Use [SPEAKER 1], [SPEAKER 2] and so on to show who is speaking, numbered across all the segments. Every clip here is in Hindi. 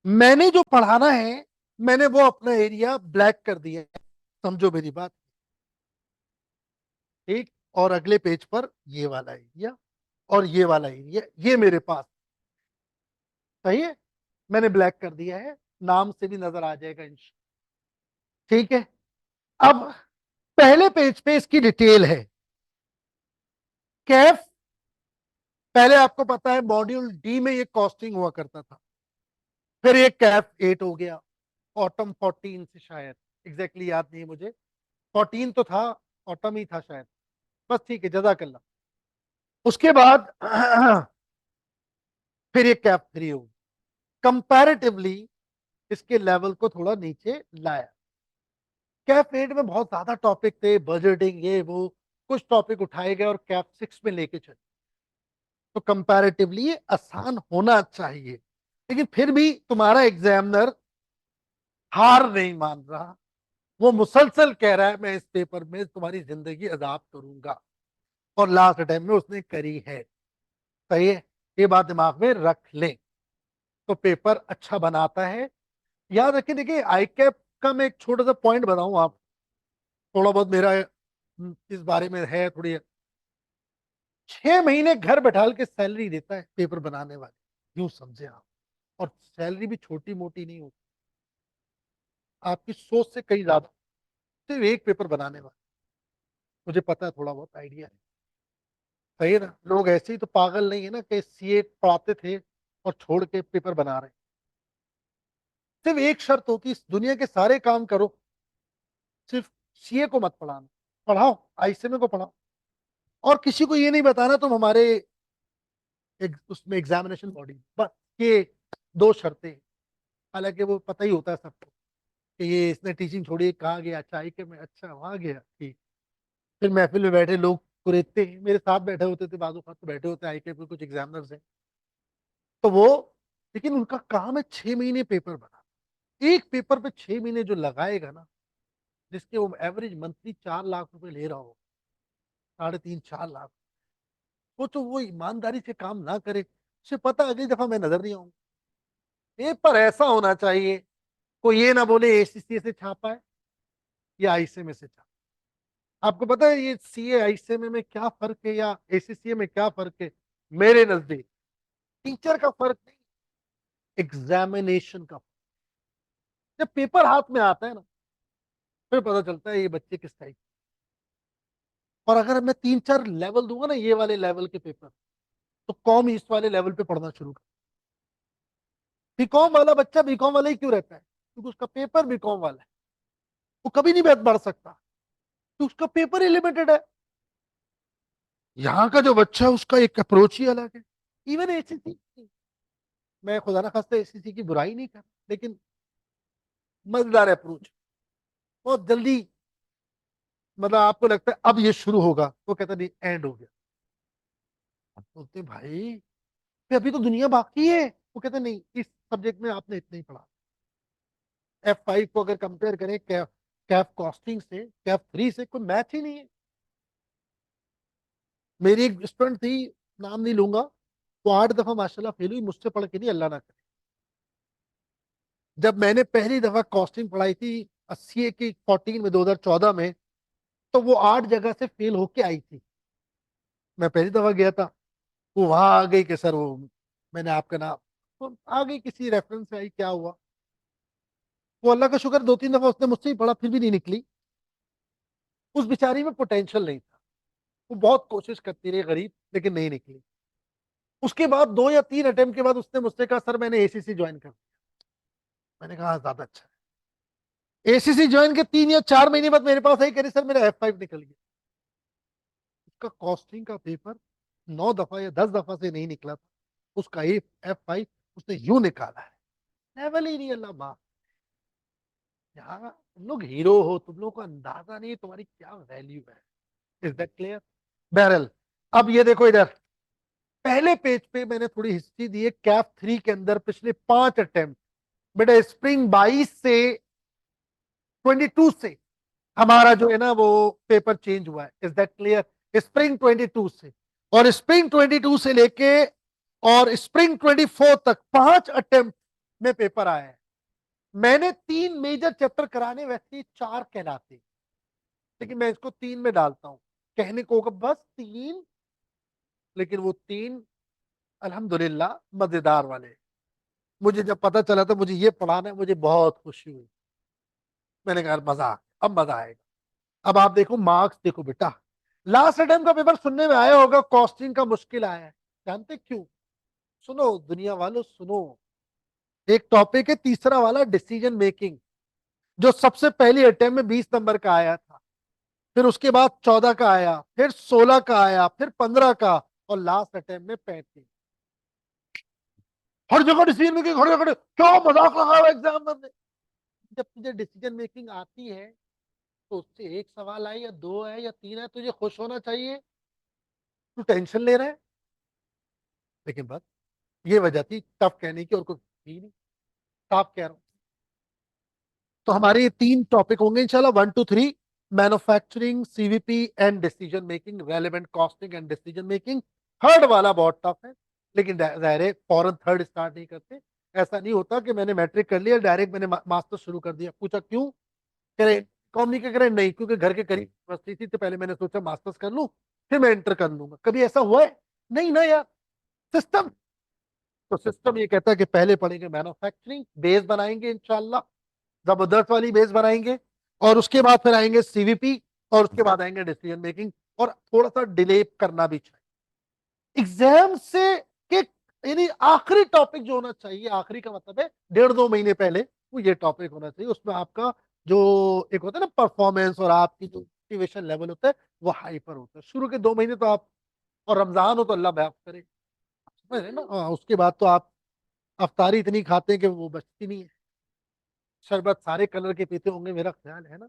[SPEAKER 1] मैंने जो पढ़ाना है, मैंने वो अपना एरिया ब्लैक कर दिया है। समझो मेरी बात। ठीक। और अगले पेज पर ये वाला एरिया और ये वाला एरिया, ये मेरे पास सही है। मैंने ब्लैक कर दिया है, नाम से भी नजर आ जाएगा ठीक है। अब पहले पेज पे इसकी डिटेल है। कैफ, पहले आपको पता है मॉड्यूल डी में ये कॉस्टिंग हुआ करता था। फिर ये कैफ 8 हो गया, ऑटम 14 से शायद, एग्जैक्टली याद नहीं मुझे। 14 तो था, ऑटम ही था शायद। बस ठीक है, जजाकल्ला। उसके बाद फिर ये कैफ 3 हो, कंपैरेटिवली इसके लेवल को थोड़ा नीचे लाया। कैफ 8 में बहुत ज्यादा टॉपिक थे, बजटिंग ये वो, कुछ टॉपिक उठाए गए और कैफ 6 में लेके चले। तो कंपैरेटिवली ये आसान होना चाहिए, लेकिन फिर भी तुम्हारा एग्जामिनर हार नहीं मान रहा। वो मुसलसल कह रहा है मैं इस पेपर में तुम्हारी जिंदगी अजाब करूंगा, और लास्ट टाइम में उसने करी है। सही है, ये बात दिमाग में रख लें। तो पेपर अच्छा बनाता है। याद रखिए, देखिए आई कैप का मैं एक छोटा सा पॉइंट बताऊं आप, थोड़ा बहुत मेरा इस बारे में है थोड़ी। 6 महीने घर बैठा के सैलरी देता है पेपर बनाने वाले, यूं समझे आप। और सैलरी भी छोटी मोटी नहीं होती, आपकी सोच से कहीं ज्यादा। सिर्फ एक पेपर बनाने वाले, मुझे पता है, थोड़ा बहुत आइडिया है। सही है ना, लोग ऐसे ही तो पागल नहीं है ना कि सीए पढ़ाते थे और छोड़ के पेपर बना रहे हैं। सिर्फ एक शर्त होती है, इस दुनिया के सारे काम करो, सिर्फ सीए को मत पढ़ाना। पढ़ाओ, आईसीएमए को पढ़ाओ, और किसी को ये नहीं बताना तुम हमारे उसमें एग्जामिनेशन बॉडी। बस ये दो शर्तें। हालांकि वो पता ही होता है सबको कि ये इसने टीचिंग छोड़ी, कहाँ गया, अच्छा आई के में, अच्छा वहां गया, ठीक। फिर महफिल में बैठे लोग कुरेदते हैं, मेरे साथ बैठे होते थे, बाजू खाते बैठे होते हैं आई के कुछ एग्जामिनर्स हैं। तो वो, लेकिन उनका काम है 6 महीने पेपर बना। एक पेपर पे 6 महीने जो लगाएगा ना, जिसके वो एवरेज मंथली 4 लाख रुपए ले रहा हो, 3.5 4 लाख, वो तो वो ईमानदारी से काम ना करे, उसे पता अगली दफा मैं नजर नहीं आऊंगा। पेपर ऐसा होना चाहिए, कोई ये ना बोले एसीसी से छापा है या आईसीएमए से छापा। आपको पता है ये सीए आईसीएमए में क्या फर्क है या एसीसीए में क्या फर्क है? मेरे नजदीक टीचर का फर्क नहीं, एग्जामिनेशन का फर्क। जब पेपर हाथ में आता है ना, फिर पता चलता है ये बच्चे किस टाइप। और अगर मैं 3 4 लेवल दूंगा ना, ये वाले लेवल के पेपर, तो कॉम इस वाले लेवल पे पढ़ना शुरू कर। बीकॉम वाला बच्चा बीकॉम वाला ही क्यों रहता है? क्योंकि उसका पेपर बीकॉम वाला है, वो कभी नहीं बढ़ सकता, तो उसका पेपर ही लिमिटेड है। यहाँ का जो बच्चा है उसका एक अप्रोच ही अलग है। इवन एसीसी, मैं खुदा ना खास्ता एसीसी की बुराई नहीं कर, लेकिन मजेदार अप्रोच। बहुत जल्दी, मतलब आपको लगता है अब ये शुरू होगा, वो कहता नहीं एंड हो गया। अब बोलते भाई फिर अभी तो दुनिया बाकी है। वो कहते नहीं, इस सब्जेक्ट में आपने इतना ही पढ़ा। F5 को अगर कंपेयर करें कैफ कैफ कॉस्टिंग से, कैफ 3 से, कोई मैच ही नहीं है। मेरी एक स्टूडेंट थी, नाम नहीं लूंगा, वो 8 दफा माशाल्लाह फेल हुई, मुझसे पढ़ के नहीं, अल्लाह ना करे। जब मैंने पहली दफा कॉस्टिंग पढ़ाई थी सीए की 14 में, 2014 में, तो वो 8 जगह से फेल होके आई थी। मैं पहली दफा गया था, वो वहां आ गई कि सर वो, मैंने आपका नाम, तो आ गई किसी रेफरेंस से आई, क्या हुआ। वो अल्लाह का शुक्र, 2 3 दफा उसने मुझसे ही पढ़ा, फिर भी नहीं निकली। उस बेचारी में पोटेंशियल नहीं था, वो बहुत कोशिश करती रही गरीब, लेकिन नहीं निकली। उसके बाद 2 या 3 अटेम्प्ट के बाद उसने मुझसे कहा सर मैंने एसीसी ज्वाइन कर दिया। मैंने कहा ज्यादा अच्छा है। एसीसी ज्वाइन के 3 या 4 महीने बाद मेरे पास आई, कह रही सर मेरा F5 निकल गया। उसका कॉस्टिंग का पेपर 9 दफा या 10 दफा से नहीं निकला था, उसका F5 उसने यूं निकाला है। लेवल ही नहीं, अल्लाह माफ। यहाँ तुम लोग हीरो हो, तुम लोगों को अंदाजा नहीं है तुम्हारी क्या वैल्यू है। Is that clear? बहरल, अब ये देखो इधर, पहले पेज पे मैंने थोड़ी हिस्ट्री दी है कैफ 3 के अंदर पिछले 5 अटेम्प्ट। बेटा स्प्रिंग 22 से 22 से हमारा जो है ना वो पेपर चेंज हुआ है। Is that clear? स्प्रिंग 22 से, और स्प्रिंग 22 से लेके और स्प्रिंग 24 तक 5 अटेम्प्ट में पेपर आया है। मैंने 3 मेजर चैप्टर कराने, वैसे 4 कहलाते, लेकिन मैं इसको 3 में डालता हूं। कहने को होगा बस 3, लेकिन वो 3 अल्हम्दुलिल्लाह मजेदार वाले। मुझे जब पता चला था मुझे ये पढ़ाना है, मुझे बहुत खुशी हुई। मैंने कहा मजा आ गया, अब मजा आएगा। अब आप देखो मार्क्स, देखो बेटा, लास्ट टाइम का पेपर सुनने में आया होगा, कॉस्टिंग का मुश्किल आया है। जानते क्यों? सुनो दुनिया वालों, सुनो। एक टॉपिक है तीसरा वाला, डिसीजन मेकिंग, जो सबसे पहली अटेम्प्ट में 20 नंबर का आया था, फिर उसके बाद 14 का आया, फिर 16 का आया, फिर 15 का, और लास्ट अटेम्प्ट में 35। हर जगह डिसीजन मेकिंग, हर जगह क्या मजाक लगा हुआ एग्जाम में। जब तुझे डिसीजन मेकिंग आती है तो उससे एक सवाल आए या 2 है या 3 है, तुझे खुश होना चाहिए। तू टेंशन ले रहा है। लेकिन बस ये वजह थी टफ कहने की, और कुछ थी नहीं। टफ कह रहा हूं। तो हमारे ये 3 टॉपिक होंगे इंशाल्लाह, 1 2 3, manufacturing, CVP and decision making, relevant costing and decision making. Third वाला बहुत टफ है, लेकिन जाहिर है फौरन थर्ड स्टार्ट नहीं करते। ऐसा नहीं होता कि मैंने मैट्रिक कर लिया डायरेक्ट मैंने मास्टर शुरू कर दिया। पूछा क्यों? करे कॉम नहीं करे, नहीं क्योंकि घर के करीब यूनिवर्सिटी थी, तो पहले मैंने सोचा मास्टर्स कर लूं, फिर मैं इंटर कर लूंगा। कभी ऐसा हुआ है? नहीं ना यार। सिस्टम, तो सिस्टम ये कहता है कि पहले पढ़ेंगे मैन्युफैक्चरिंग, बेस बनाएंगे इंशाल्लाह, जबरदस्त वाली बेस बनाएंगे, और उसके बाद फिर आएंगे सीवीपी, और उसके बाद आएंगे डिसीजन मेकिंग। और थोड़ा सा डिले करना भी चाहिए एग्जाम से, कि यानी आखिरी टॉपिक जो होना चाहिए, आखिरी का मतलब है 1.5 2 महीने पहले, वो ये टॉपिक होना चाहिए। उसमें आपका जो एक होता है ना परफॉर्मेंस, और आपकी जो मोटिवेशन लेवल होता है वो हाई पर होता है। शुरू के 2 महीने तो आप, और रमजान हो तो अल्लाह माफ करे, समझ रहे हैं ना? हाँ, उसके बाद तो आप अफ्तारी इतनी खाते हैं कि वो बचती नहीं है। शरबत सारे कलर के पीते होंगे मेरा ख्याल है ना।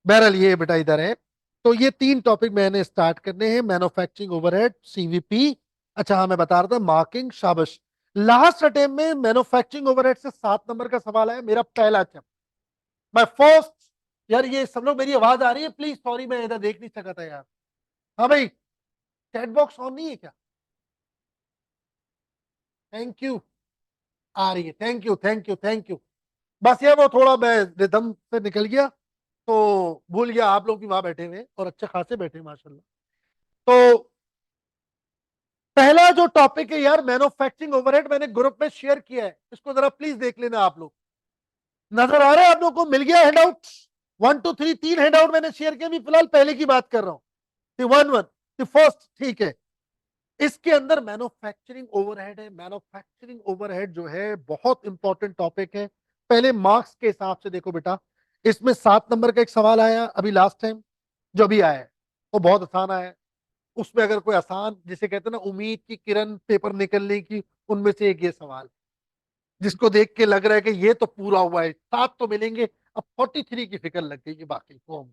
[SPEAKER 1] बहरहाल ये बेटा इधर है। तो ये 3 टॉपिक मैंने स्टार्ट करने हैं, मैन्युफैक्चरिंग ओवरहेड, सीवीपी। अच्छा हाँ, मैं बता रहा था मार्किंग, शाबाश। लास्ट अटेम्प्ट में मैन्युफैक्चरिंग ओवरहेड से 7 नंबर का सवाल आया, मेरा पहला चैप्टर, माय फर्स्ट। यार ये सब लोग, मेरी आवाज आ रही है? प्लीज सॉरी, मैं इधर देख नहीं सका था यार। हाँ भाई, चैट बॉक्स ऑन नहीं है क्या? Thank you. आ रही है, thank you thank you thank you. बस ये वो थोड़ा मैं रिदम से निकल गया, तो भूल गया आप लोग भी वहां बैठे हुए हैं, और अच्छे खासे बैठे हैं माशाल्लाह। तो पहला जो टॉपिक है यार, मैन्युफैक्चरिंग ओवरहेड, मैंने ग्रुप में शेयर किया है, इसको जरा प्लीज देख लेना आप लोग। नजर आ रहा है आप लोग को? मिल गया हैंडआउट? 1 2 3, 3 हैंडआउट मैंने शेयर किया। अभी फिलहाल पहले की बात कर रहा हूँ, 1 1 फर्स्ट, ठीक है। इसके अंदर मैन्युफैक्चरिंग ओवरहेड है। मैन्युफैक्चरिंग ओवरहेड जो है बहुत इंपॉर्टेंट टॉपिक है। पहले मार्क्स के हिसाब से देखो बेटा, इसमें 7 नंबर का एक सवाल आया अभी लास्ट टाइम, जो अभी आया है वो बहुत आसान आया है। उसमें अगर कोई आसान, जिसे कहते हैं ना उम्मीद की किरण पेपर निकलने की, उनमें से एक ये सवाल, जिसको देख के लग रहा है कि ये तो पूरा हुआ है, 7 तो मिलेंगे। अब 43 की फिक्र लग गई कि बाकी कौम,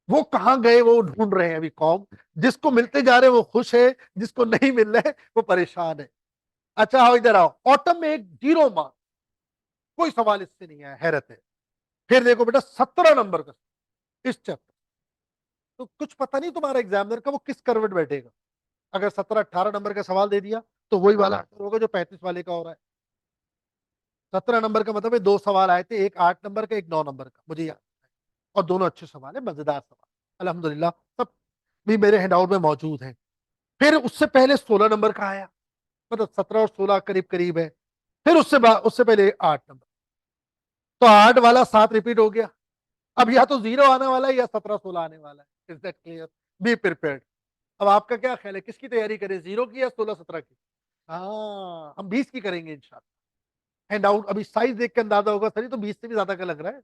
[SPEAKER 1] वो कहाँ गए, वो ढूंढ रहे हैं अभी कौम। जिसको मिलते जा रहे हैं वो खुश है, जिसको नहीं मिल रहा है वो परेशान है। अच्छा आओ इधर आओ, ऑटम में एक 0 मार्क्स, कोई सवाल इससे नहीं आया, हैरत है। फिर देखो बेटा 17 नंबर का इस चैप्टर, तो कुछ पता नहीं तुम्हारा एग्जामिनर का वो किस करवट बैठेगा। अगर 17 18 नंबर का सवाल दे दिया तो वही वाला आंसर होगा जो 35 वाले का हो रहा है। 17 नंबर का मतलब है 2 सवाल आए थे, एक 8 नंबर का, एक 9 नंबर का, मुझे याद है। और दोनों अच्छे सवाल है, मजेदार सवाल, अल्हम्दुलिल्लाह सब भी मेरे हैंडआउट में मौजूद है। फिर उससे पहले 16 नंबर का आया, मतलब 17 और 16 करीब करीब है। फिर उससे पहले 8 नंबर, तो 8 वाला 7 रिपीट हो गया। अब या तो 0 आने वाला है या 17 16 आने वाला है। Is that clear? Be prepared. अब आपका क्या ख्याल है, किसकी तैयारी करें, 0 की या 16 17 की? हाँ, हम 20 की करेंगे इंशाल्लाह। हैंड आउट अभी साइज देख के अंदाजा होगा, सर ये तो 20 से भी ज्यादा का लग रहा है।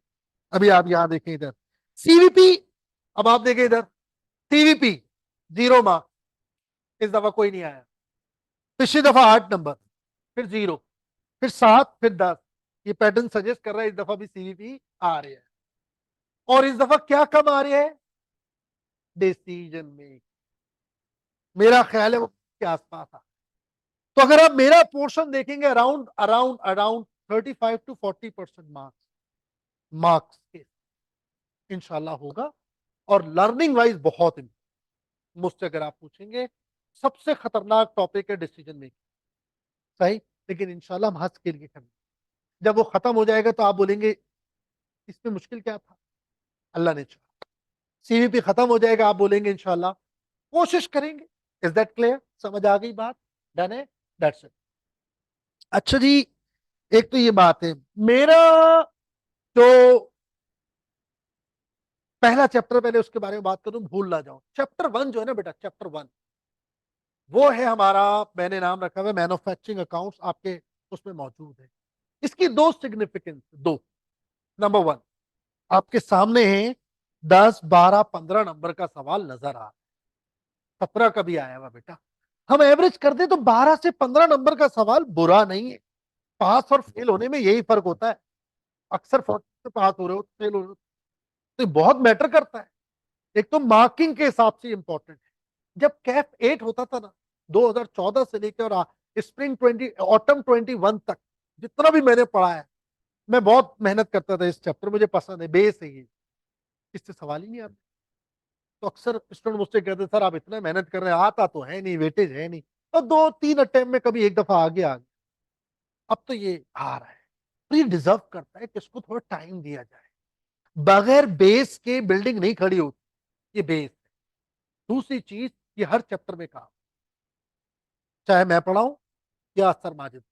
[SPEAKER 1] अभी आप यहाँ देखें इधर, सीवीपी। अब आप देखें इधर, सीवीपी 0 मार्क्स, इस दफा कोई नहीं आया। पिछली दफा 8 नंबर, फिर 0, फिर 7, फिर 10। ये पैटर्न सजेस्ट कर रहा है इस दफा भी सीवीपी आ रहे हैं। और इस दफा क्या कम आ रहे हैं? डिसीजन में, मेरा ख्याल है वो के आसपास था। तो अगर आप मेरा पोर्शन देखेंगे, around around around 35 to 40% marks, marks के इंशाल्लाह होगा। और लर्निंग वाइज बहुत मुझसे अगर आप पूछेंगे, सबसे खतरनाक टॉपिक है डिसीजन मेकिंग, सही। लेकिन इंशाल्लाह हम हंस के लिए करेंगे, जब वो खत्म हो जाएगा तो आप बोलेंगे इसमें मुश्किल क्या था, अल्लाह ने चाहा। सीवीपी खत्म हो जाएगा, आप बोलेंगे इंशाल्लाह कोशिश करेंगे। Is that clear? समझ आ गई बात? डन है? That's it. अच्छा जी, एक तो ये बात है। मेरा जो पहला चैप्टर, पहले उसके बारे में बात करूं, भूल ना जाऊं। चैप्टर 1 जो है ना बेटा, चैप्टर 1 वो है हमारा, मैंने नाम रखा हुआ मैन्युफैक्चरिंग अकाउंट्स, आपके उसमें मौजूद है। इसकी दो सिग्निफिकेंस, दो। नंबर 1, आपके सामने है 10, 12, 15 नंबर का सवाल नजर आ, 17 का भी आया हुआ बेटा। हम एवरेज कर दे तो 12 से 15 नंबर का सवाल बुरा नहीं है। पास और फेल होने में यही फर्क होता है। अक्सर 40 से पास हो रहे हो, फेल हो रहे हो, तो बहुत मैटर करता है। एक तो मार्किंग के हिसाब से इंपॉर्टेंट है। जब कैफ 8 होता था ना, 2014 से लेकर और स्प्रिंग 20, ऑटम 21 तक, जितना भी मैंने पढ़ा है, मैं बहुत मेहनत करता था इस चैप्टर, मुझे पसंद है, बेस है ये, इससे सवाल ही नहीं आता। तो अक्सर स्टूडेंट मुझसे कहते सर आप इतना मेहनत कर रहे हैं, आता तो है नहीं, वेटेज है नहीं। तो 2-3 अटेम्प्ट में कभी एक दफा आगे आ गया, अब तो ये आ रहा है। तो ये डिजर्व करता है कि इसको थोड़ा टाइम दिया जाए। बगैर बेस के बिल्डिंग नहीं खड़ी होती, ये बेस है। दूसरी चीज, ये हर चैप्टर में काम, चाहे मैं पढ़ाऊं या सर माजिद,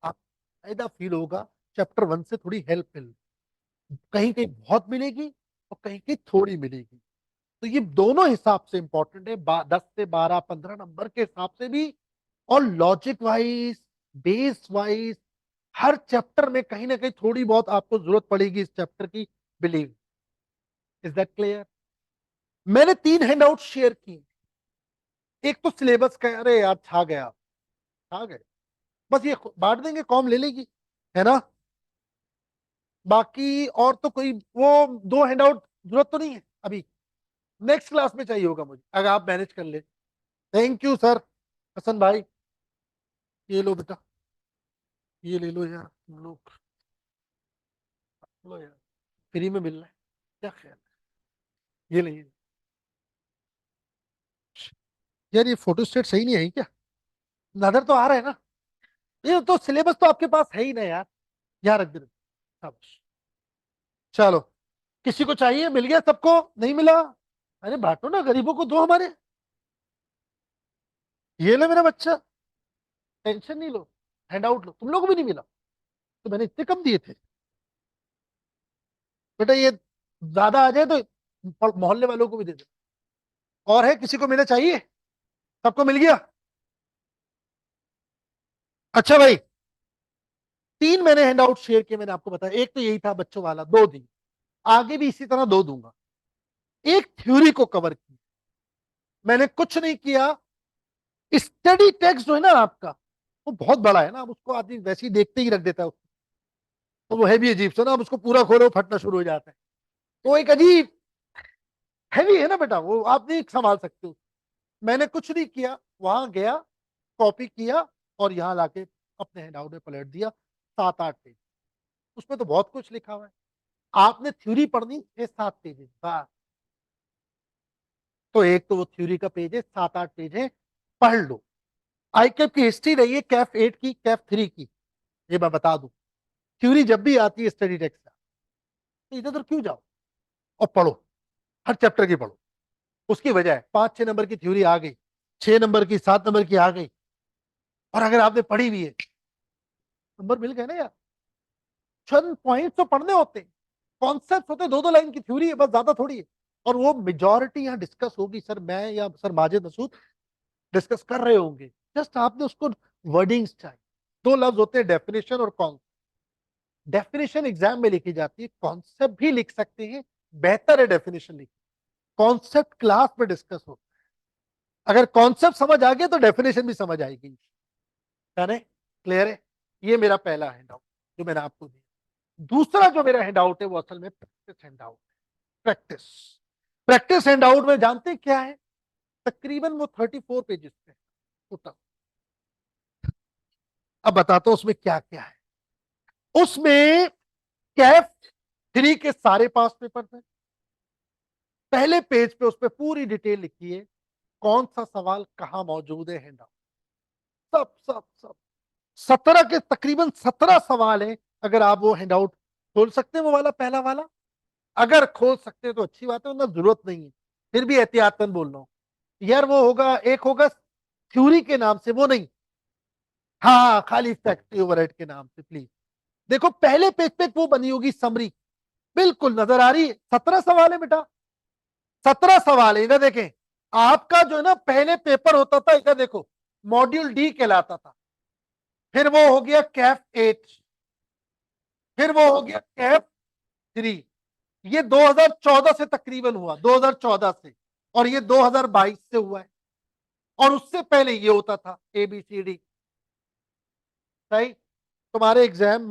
[SPEAKER 1] आप फायदा फील होगा। चैप्टर 1 से थोड़ी हेल्प मिल, कहीं कहीं बहुत मिलेगी और कहीं कहीं थोड़ी मिलेगी। तो ये दोनों हिसाब से इंपॉर्टेंट है, 10 से 12, 15 नंबर के हिसाब से भी, और लॉजिक वाइज, बेस वाइज, हर चैप्टर में कहीं ना कहीं थोड़ी बहुत आपको जरूरत पड़ेगी इस चैप्टर की, बिलीव। Is that clear? मैंने 3 हैंडआउट शेयर किए। एक तो सिलेबस का, अरे यार छा गया, छा गए, बस ये बांट देंगे, कॉम ले लेगी, है ना। बाकी और तो कोई वो 2 हैंडआउट जरूरत तो नहीं है अभी, नेक्स्ट क्लास में चाहिए होगा मुझे, अगर आप मैनेज कर ले। थैंक यू सर, हसन भाई, ये लो बेटा, ये ले लो यार तुम लोग, लो यार, फ्री में मिल रहा है, क्या ख्याल है? ये नहीं, यार ये फोटो स्टेट सही नहीं है क्या? नजर तो आ रहा है ना, ये तो सिलेबस तो आपके पास है ही ना यार, यहाँ रख दे। शाबाश। चलो, किसी को चाहिए? मिल गया सबको? नहीं मिला? अरे बांटो ना, गरीबों को दो हमारे। ये ले मेरा बच्चा, टेंशन नहीं लो, हैंड आउट लो। तुम लोगों को भी नहीं मिला? तो मैंने इतने कम दिए थे बेटा, ये ज्यादा आ जाए तो मोहल्ले वालों को भी दे दे। और है किसी को मिले? चाहिए? सबको मिल गया? अच्छा भाई, 3 मैंने हैंड आउट शेयर किए, मैंने आपको बताया। एक तो यही था बच्चों वाला, 2 दी, आगे भी इसी तरह 2 दूंगा। एक थ्योरी को कवर किया, मैंने कुछ नहीं किया। स्टडी टेक्स्ट जो है ना आपका, वो बहुत बड़ा है ना, अब उसको आदमी वैसे ही देखते ही रख देता है उसको, तो वो है भी अजीब सा ना, अब उसको पूरा खोलो फटना शुरू हो जाता है। तो एक अजीब हैवी है ना बेटा, वो आप नहीं संभाल सकते हो। मैंने कुछ नहीं किया, वहां गया, कॉपी किया, और यहाँ लाके अपने हैंडआउट में पलट दिया। 7-8 पेज, उसमें तो बहुत कुछ लिखा हुआ है। आपने थ्योरी पढ़नी 6-7 पेज बस। तो एक तो वो थ्योरी का पेज है, 7-8 पेज है, पढ़ लो। आई कैप की हिस्ट्री रही है, कैफ 8 की, कैफ 3 की, ये मैं बता दूं। थ्योरी जब भी आती है स्टडी टेक्स्ट से, तो इधर उधर क्यों जाओ, और पढ़ो, हर चैप्टर की पढ़ो। उसकी वजह है 5-6 नंबर की थ्योरी आ गई, 6 नंबर की, 7 नंबर की आ गई, और अगर आपने पढ़ी भी है, नंबर मिल गए ना यार। चंद पॉइंट तो पढ़ने होते हैं, कॉन्सेप्ट होते हैं, 2-2 लाइन की थ्योरी है बस, ज्यादा थोड़ी है। और वो मेजोरिटी यहाँ डिस्कस होगी, सर मैं या सर माजिद मसूद डिस्कस कर रहे होंगे, जस्ट आपने उसको वर्डिंग्स चाहिए। 2 लफ्ज होते हैं, डेफिनेशन और कॉन्सेप्ट। डेफिनेशन एग्जाम में लिखी जाती है, कॉन्सेप्ट भी लिख सकते हैं, बेहतर है डेफिनेशन लिखी। कॉन्सेप्ट क्लास में डिस्कस हो, अगर कॉन्सेप्ट समझ आ गया तो डेफिनेशन भी समझ आएगी। है क्लियर है? ये मेरा पहला हैंडआउट जो मैंने आपको दिया। दूसरा जो मेरा हैंडआउट है वो असल में practice handout. Practice, practice handout में जानते हैं क्या है? तकरीबन वो 34 पेजेस पे टोटल। अब बताता हूं उसमें क्या क्या है। उसमें कैफ 3 के सारे पास पेपर थे। पहले पेज पे उस पर पूरी डिटेल लिखी है, कौन सा सवाल कहां मौजूद है, हैंडआउट सब सब सब। 17 के तकरीबन 17 सवाल हैं। अगर आप वो हैंडआउट खोल सकते हैं, वो वाला पहला वाला, अगर खोल सकते हैं तो अच्छी बात है, वरना जरूरत नहीं है। फिर भी एहतियातन बोल रहा हूँ यार। वो होगा, एक होगा थ्योरी के नाम से, वो नहीं। हाँ, खाली फैक्ट्री ओवरहेड के नाम से प्लीज। देखो पहले पेज पे वो बनी होगी समरी, बिल्कुल नजर आ रही है। 17 सवाल है बेटा, 17 सवाल है। इधर देखें, आपका जो है ना पहले पेपर होता था, इधर देखो, मॉड्यूल डी कहलाता था। फिर वो हो गया कैफ 8, फिर वो हो गया कैफ 3। ये 2014 से तकरीबन हुआ, 2014 से, और ये 2022 से हुआ है। और उससे पहले ये होता था ABCD। सही। तुम्हारे एग्जाम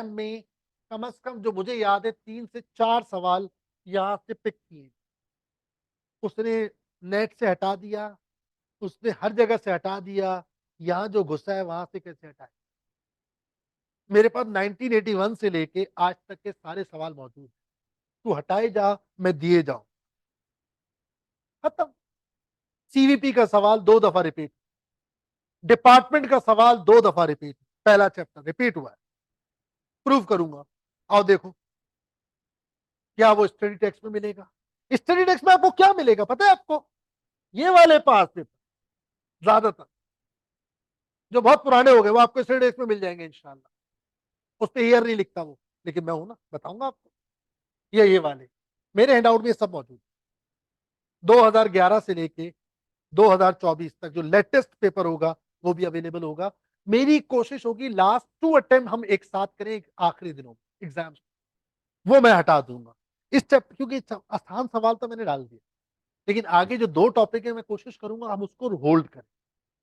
[SPEAKER 1] में कम से कम जो मुझे याद है 3 से 4 सवाल यहां से पिक किए। उसने नेट से हटा दिया, उसने हर जगह से हटा दिया, यहां जो घुसा है वहां से कैसे हटाए। मेरे पास 1981 से लेके आज तक के सारे सवाल मौजूद हैं। तू हटाए जा, मैं दिए जाऊं। खत्म। CVP का सवाल 2 दफा रिपीट, डिपार्टमेंट का सवाल 2 दफा रिपीट, पहला चैप्टर रिपीट हुआ है। प्रूव करूंगा। आओ देखो, क्या वो स्टडी टेक्स्ट में मिलेगा? स्टडी टेक्स्ट में आपको क्या मिलेगा पता है आपको? ये वाले पास पेपर ज्यादातर जो बहुत पुराने हो गए वो आपको स्टडी टेक्स्ट में मिल जाएंगे इंशाल्लाह। उस पर ईयर नहीं लिखता वो, लेकिन मैं हूं ना, बताऊंगा आपको। ये वाले मेरे हैंडआउट में सब मौजूद। 2011 से लेके 2024 तक जो लेटेस्ट पेपर होगा वो भी अवेलेबल होगा। मेरी कोशिश होगी लास्ट 2 अटेम्प्ट हम एक साथ करें आखिरी दिनों में एग्जाम, वो मैं हटा दूंगा इस चैप्टर, क्योंकि आसान सवाल तो मैंने डाल दिया। लेकिन आगे जो 2 टॉपिक है मैं कोशिश करूंगा हम उसको होल्ड करें,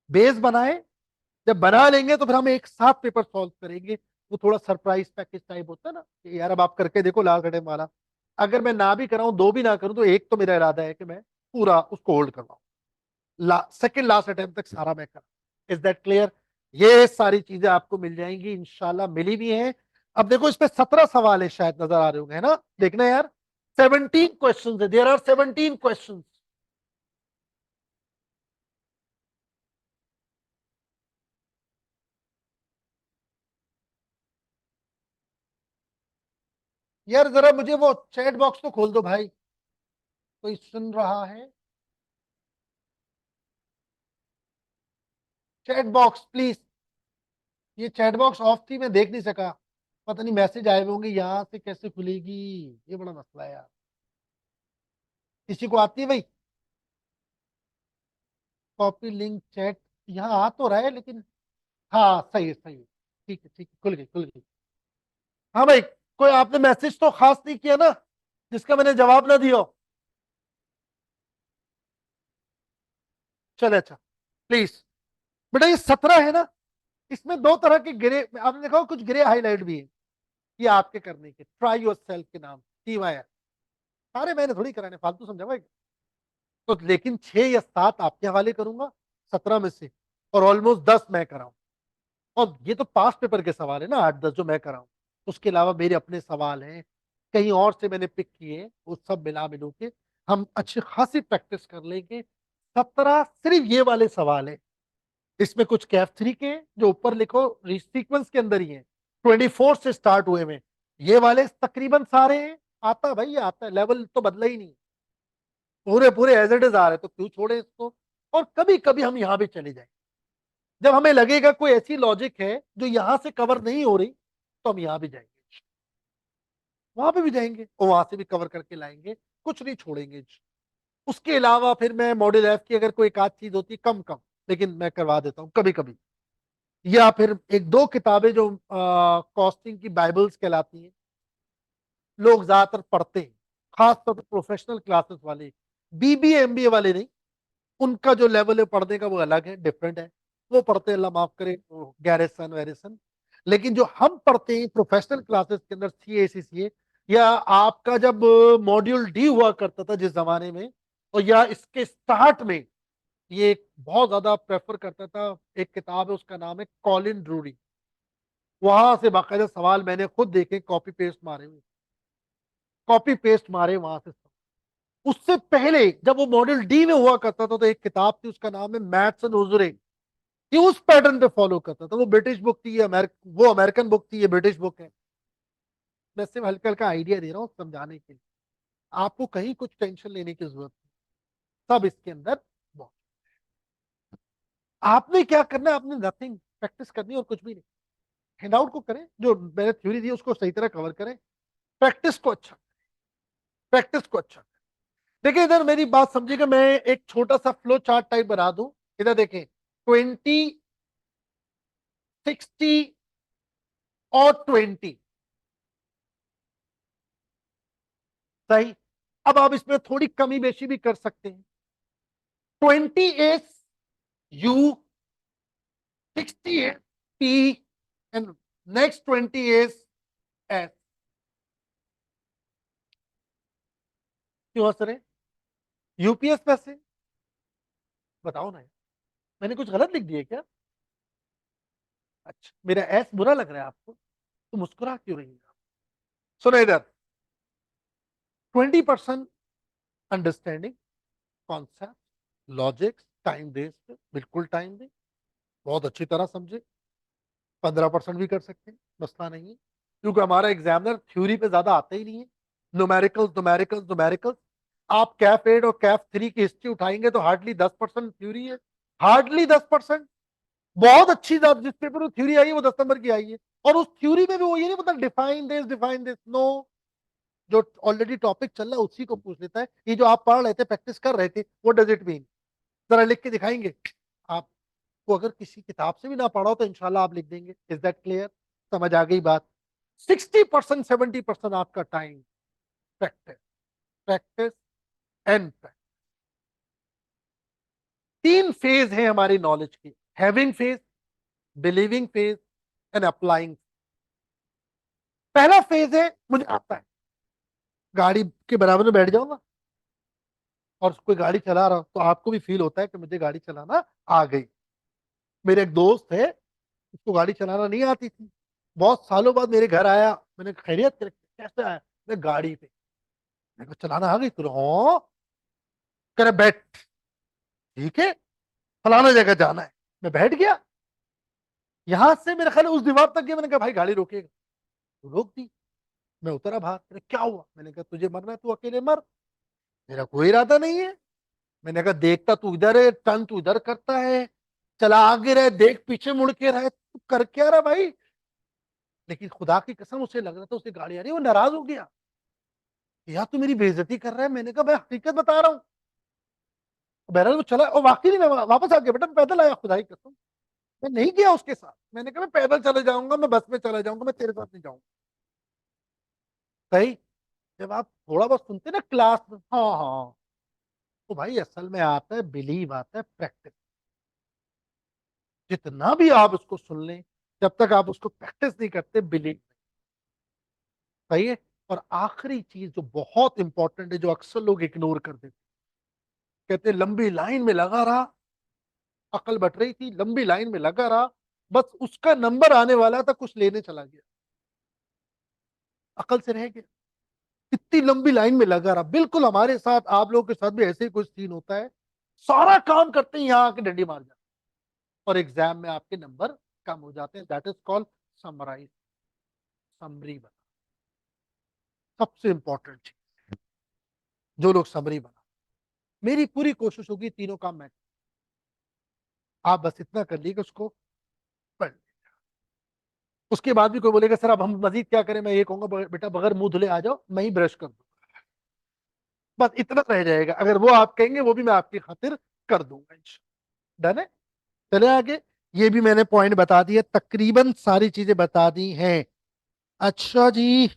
[SPEAKER 1] बेस बनाए। जब बना लेंगे तो फिर हम एक साथ पेपर सॉल्व करेंगे। वो थोड़ा सरप्राइज पैकेज टाइप होता है ना कि यार अब आप करके देखो लास्ट अटेम्प्ट वाला। अगर मैं ना भी कराऊं, दो भी ना करूं, तो एक तो मेरा इरादा है कि मैं पूरा उसको होल्ड करवाऊं, सेकेंड लास्ट अटेम्प्ट तक सारा मैं करा। Is that clear? ये सारी चीजें आपको मिल जाएंगी इंशाल्लाह, मिली भी हैं। अब देखो इस पे 17 सवाल है, शायद नजर आ रहे होंगे, है ना? देखना यार, 17 क्वेश्चन है, देयर आर 17 क्वेश्चन। यार जरा मुझे वो चैट बॉक्स तो खोल दो भाई, कोई सुन रहा है? Chat box please. ये चैट बॉक्स ऑफ थी, मैं देख नहीं सका। पता नहीं मैसेज आए हुए होंगे, यहाँ से कैसे खुलेगी? ये बड़ा मसला है यार। किसी को आती है भाई? कॉपी लिंक चैट, यहाँ आ तो रहा है लेकिन। हाँ सही है, सही है। ठीक है, ठीक है, खुल गई, खुल गई। हाँ भाई, कोई आपने मैसेज तो खास नहीं किया ना जिसका मैंने जवाब ना दिया हो? चले अच्छा, प्लीज। बेटा ये 17 है ना, इसमें 2 तरह के ग्रे आपने देखा हो, कुछ ग्रे हाईलाइट भी है। ये आपके करने के, ट्राई योर सेल्फ के नाम, TYR। सारे मैंने थोड़ी कराने, फालतू समझा भाई। तो लेकिन 6 या 7 आपके हवाले करूंगा 17 में से, और ऑलमोस्ट 10 मैं कराऊं। और ये तो पास पेपर के सवाल है ना, 8-10 जो मैं कराऊं। उसके अलावा मेरे अपने सवाल हैं, कहीं और से मैंने पिक किए, वो सब मिला मिलू के हम अच्छी खासी प्रैक्टिस कर लेंगे। 17 सिर्फ ये वाले सवाल है। इसमें कुछ कैफ 3 के हैं, जो ऊपर लिखो सीक्वेंस के अंदर ही है, 24 से स्टार्ट हुए में। ये वाले तकरीबन सारे हैं। आता है भाई, ये आता है, लेवल तो बदला ही नहीं, पूरे पूरे एज इट इज आ रहे, तो क्यों छोड़े इसको? और कभी कभी हम यहाँ भी चले जाएं, जब हमें लगेगा कोई ऐसी लॉजिक है जो यहाँ से कवर नहीं हो रही, तो हम यहाँ भी जाएंगे, वहां पे भी जाएंगे और वहां से भी कवर करके लाएंगे, कुछ नहीं छोड़ेंगे। उसके अलावा फिर मैं मॉड्यूल F की अगर कोई एक आध चीज होती, कम कम, लेकिन मैं करवा देता हूँ कभी कभी। या फिर एक दो किताबें जो कॉस्टिंग की बाइबल्स कहलाती हैं, लोग ज्यादातर पढ़ते हैं, खासतौर पर प्रोफेशनल क्लासेस वाले, BBA MBA वाले नहीं। उनका जो लेवल है पढ़ने का वो अलग है, डिफरेंट है। वो पढ़ते हैं, अल्लाह माफ करे, गैरिसन वैरिसन। लेकिन जो हम पढ़ते हैं प्रोफेशनल क्लासेस के अंदर, CA या आपका जब मॉड्यूल डी हुआ करता था जिस जमाने में, और या इसके स्टार्ट में, ये बहुत ज्यादा प्रेफर करता था। एक किताब है, उसका नाम है कॉलिन ड्रूरी। वहां से बाकायदा सवाल मैंने खुद देखे, कॉपी पेस्ट मारे हुए, कॉपी पेस्ट मारे वहां से। उससे पहले जब वो मॉड्यूल डी में हुआ करता था, तो एक किताब थी, उसका नाम है मैथ्स एंड उजुरे। कि उस पैटर्न पे फॉलो करता था। वो ब्रिटिश बुक थी, वो अमेरिकन बुक थी, ये ब्रिटिश बुक है। मैं सिर्फ हल्का हल्का आइडिया दे रहा हूँ समझाने के लिए, आपको कहीं कुछ टेंशन लेने की जरूरत नहीं, सब इसके अंदर मौजूद। आपने क्या करना है, आपने नथिंग, प्रैक्टिस करनी है और कुछ भी नहीं। हैंडआउट को करें, जो मैंने थ्योरी दी उसको सही तरह कवर करें, प्रैक्टिस को अच्छा, प्रैक्टिस को अच्छा। देखिए इधर मेरी बात समझिएगा, मैं एक छोटा सा फ्लो चार्ट टाइप बना दूं। इधर देखें, 20, 60 और 20, सही। अब आप इसमें थोड़ी कमी बेशी भी कर सकते हैं। 20 S U, 60 S P, and next 20 S S. क्यों हंस रहे? यूपीएस पैसे, बताओ ना, मैंने कुछ गलत लिख दिया क्या? अच्छा, मेरा एस बुरा लग रहा है आपको, तो मुस्कुरा क्यों रही है? सुनो इधर, 20% understanding, concept, logic, time waste, बिल्कुल टाइम दे, बहुत अच्छी तरह समझे। 15% भी कर सकते हैं, मसला नहीं है, क्योंकि हमारा एग्जामिनर थ्योरी पे ज्यादा आता ही नहीं है। न्यूमेरिकल्स न्यूमेरिकल्स न्यूमेरिकल्स, आप कैफ 8 और कैफ 3 की हिस्ट्री उठाएंगे तो हार्डली 10% थ्योरी है, हार्डली 10%। बहुत अच्छी जिस पेपर में थ्योरी आई है वो 10 नंबर की आई है, और उस थ्योरी में भी वो ये नहीं मतलब डिफाइन दिस नो, जो ऑलरेडी टॉपिक चल रहा है उसी को पूछ लेता है। ये जो आप पढ़ रहे थे, प्रैक्टिस कर रहे थे, वो डज इट मीन, जरा लिख के दिखाएंगे? आपको अगर किसी किताब से भी ना पढ़ा हो तो इंशाल्लाह आप लिख देंगे। Is that clear? समझ आ गई बात? 60% 70% आपका time practice, practice and practice. तीन फेज है हमारी नॉलेज की, having phase, believing phase and applying. पहला फेज है मुझे आता है, गाड़ी के बराबर में बैठ जाऊंगा और कोई गाड़ी चला रहा हो तो आपको भी फील होता है कि मुझे गाड़ी चलाना आ गई। मेरे एक दोस्त है, उसको गाड़ी चलाना नहीं आती थी, बहुत सालों बाद मेरे घर आया, मैंने खैरियत कैसे आया? मैं गाड़ी पे, मेरे को चलाना आ गई, तो हाँ, करे बैठ, ठीक है, फलाना जगह जाना है। मैं बैठ गया, यहां से मेरे ख्याल उस दीवार तक गया, मैंने कहा भाई गाड़ी रोकेगा, तो रोक दी। मैं उतरा बाहर, मैंने क्या हुआ? मैंने कहा तुझे मरना है तू अकेले मर, मेरा कोई इरादा नहीं है। मैंने कहा देखता तू इधर है, टर्न तू इधर करता है, चला आगे रहे, देख पीछे मुड़ के रहे, तू कर क्या रहा भाई? लेकिन खुदा की कसम उसे लग रहा था उसे गाड़ी आ रही है, वो नाराज हो गया, यार तू मेरी बेइज्जती कर रहा है। मैंने कहा मैं हकीकत बता रहा हूँ। बहरहाल वो चला और वाकई नहीं, मैं वापस आ गया, बेटा मैं पैदल आया, खुदा की कसम मैं नहीं गया उसके साथ। मैंने कहा मैं पैदल चले जाऊंगा, मैं बस में चला जाऊंगा, मैं तेरे साथ नहीं जाऊंगा। सही। जब आप थोड़ा बहुत सुनते ना क्लास में, हाँ हाँ, तो भाई असल में आता है बिलीव, आता है प्रैक्टिस। जितना भी आप उसको सुन लें, जब तक आप उसको प्रैक्टिस नहीं करते, बिलीव। सही है। और आखिरी चीज जो बहुत इंपॉर्टेंट है, जो अक्सर लोग इग्नोर कर देते, कहते हैं लंबी लाइन में लगा रहा, अकल बट रही थी, लंबी लाइन में लगा रहा, बस उसका नंबर आने वाला था, कुछ लेने चला गया, अकल से रह गया। इतनी लंबी लाइन में लगा रहा, बिल्कुल हमारे साथ, आप लोगों के साथ भी ऐसे ही कुछ सीन होता है। सारा काम करते हैं, यहाँ आके डंडी मार जाते हैं और एग्जाम में आपके नंबर कम हो जाते हैं। That is called summarize, summary बना, सबसे इंपॉर्टेंट चीज, जो लोग समरी बना। मेरी पूरी कोशिश होगी तीनों काम मैं, आप बस इतना कर लीजिए कि उसको पढ़ लें। उसके बाद भी कोई बोलेगा सर अब हम मजीद क्या करें, मैं ये कहूंगा बेटा बगैर मुंह धुले आ जाओ, मैं ही ब्रश कर दूं, बस इतना रह जाएगा। अगर वो आप कहेंगे वो भी मैं आपकी खातिर कर दूंगा। डन है। चले आगे। ये भी मैंने पॉइंट बता दिए, तकरीबन सारी चीजें बता दी हैं। अच्छा जी,